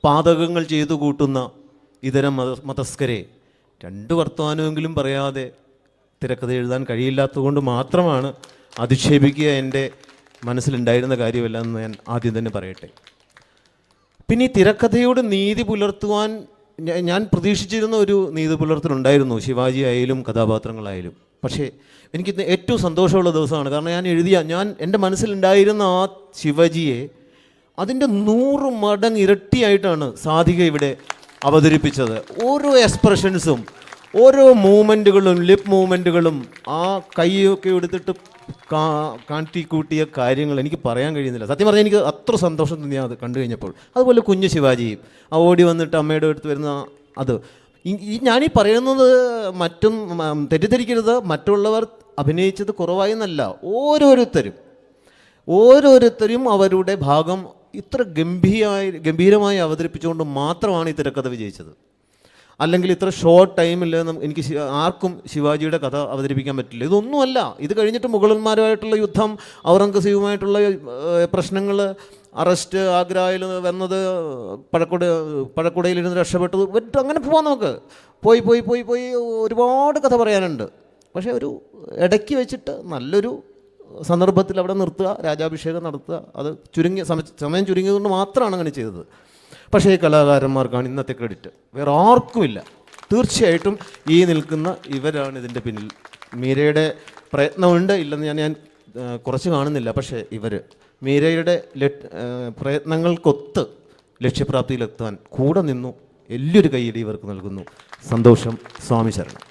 പാതകങ്ങൾ ചെയ്തു കൂട്ടുന്ന ഇതര മതസ്കരെ രണ്ട് വർത്തമാനമെങ്കിലും പറയാതെ തിരക്കഥ എഴുതാൻ കഴിയില്ലാത്തതുകൊണ്ട് മാത്രമാണ് അധിക്ഷേപിക്കുക എൻ്റെ മനസ്സിലുണ്ടായിരുന്ന കാര്യമല്ല എന്ന് ഞാൻ ആദ്യം തന്നെ പറയട്ടെ. പിന്നെ ഈ തിരക്കഥയോട് നീതി പുലർത്തുവാൻ ഞാൻ പ്രതീക്ഷിച്ചിരുന്ന ഒരു നീതി പുലർത്തലുണ്ടായിരുന്നു, ശിവാജി ആയാലും കഥാപാത്രങ്ങളായാലും. പക്ഷേ എനിക്ക് ഏറ്റവും സന്തോഷമുള്ള ദിവസമാണ്. കാരണം ഞാൻ എൻ്റെ മനസ്സിലുണ്ടായിരുന്ന ആ ശിവജിയെ അതിൻ്റെ 100 മടങ്ങ് ഇരട്ടിയായിട്ടാണ് സാധിക ഇവിടെ അവതരിപ്പിച്ചത്. ഓരോ എക്സ്പ്രഷൻസും, ഓരോ മൂവ്മെൻറ്റുകളും, ലിപ്പ് മൂവ്മെൻറ്റുകളും, ആ കൈയൊക്കെ എടുത്തിട്ട് കാട്ടിക്കൂട്ടിയ കാര്യങ്ങൾ എനിക്ക് പറയാൻ കഴിയുന്നില്ല. സത്യം പറഞ്ഞാൽ എനിക്ക് അത്ര സന്തോഷം തോന്നി അത് കണ്ടു കഴിഞ്ഞപ്പോൾ. അതുപോലെ കുഞ്ഞു ശിവാജിയും ആ ഓടി വന്നിട്ട് അമ്മയുടെ അടുത്ത് വരുന്ന അത് ഞാനീ പറയുന്നത് മറ്റും തെറ്റിദ്ധരിക്കരുത്, മറ്റുള്ളവർ അഭിനയിച്ചത് കുറവായി എന്നല്ല. ഓരോരുത്തരും അവരുടെ ഭാഗം ഇത്ര ഗംഭീരമായി അവതരിപ്പിച്ചുകൊണ്ട് മാത്രമാണ് ഈ തിരക്കഥ വിജയിച്ചത്. അല്ലെങ്കിൽ ഇത്ര ഷോർട്ട് ടൈമിൽ എനിക്ക് ആർക്കും ശിവാജിയുടെ കഥ അവതരിപ്പിക്കാൻ പറ്റില്ല. ഇതൊന്നുമല്ല. ഇത് കഴിഞ്ഞിട്ട് മുഗളന്മാരുമായിട്ടുള്ള യുദ്ധം, ഔറംഗസീബുമായിട്ടുള്ള പ്രശ്നങ്ങൾ, അറസ്റ്റ്, ആഗ്രയിൽ വന്നത്, പഴക്കുടയിലിരുന്ന് രക്ഷപ്പെട്ടത്, അങ്ങനെ പോവാം. നമുക്ക് പോയി ഒരുപാട് കഥ പറയാനുണ്ട്. പക്ഷേ ഒരു ഇടയ്ക്ക് വെച്ചിട്ട് നല്ലൊരു സന്ദർഭത്തിൽ അവിടെ നിർത്തുക, രാജാഭിഷേകം നടത്തുക. അത് സമയം ചുരുങ്ങിയതുകൊണ്ട് മാത്രമാണ് അങ്ങനെ ചെയ്തത്. പക്ഷേ ഈ കലാകാരന്മാർക്കാണ് ഇന്നത്തെ ക്രെഡിറ്റ്, വേറെ ആർക്കുമില്ല. തീർച്ചയായിട്ടും ഈ നിൽക്കുന്ന ഇവരാണ് ഇതിൻ്റെ പിന്നിൽ. മീരയുടെ പ്രയത്നമുണ്ട് ഇല്ലെന്ന് ഞാൻ കുറച്ച് കാണുന്നില്ല. പക്ഷേ ഇവർ മീരയുടെ പ്രയത്നങ്ങൾക്കൊത്ത് ലക്ഷ്യപ്രാപ്തിയിലെത്താൻ കൂടെ നിന്നു. വലിയൊരു കൈയടി ഇവർക്ക് നൽകുന്നു. സന്തോഷം. സ്വാമി ശരണം.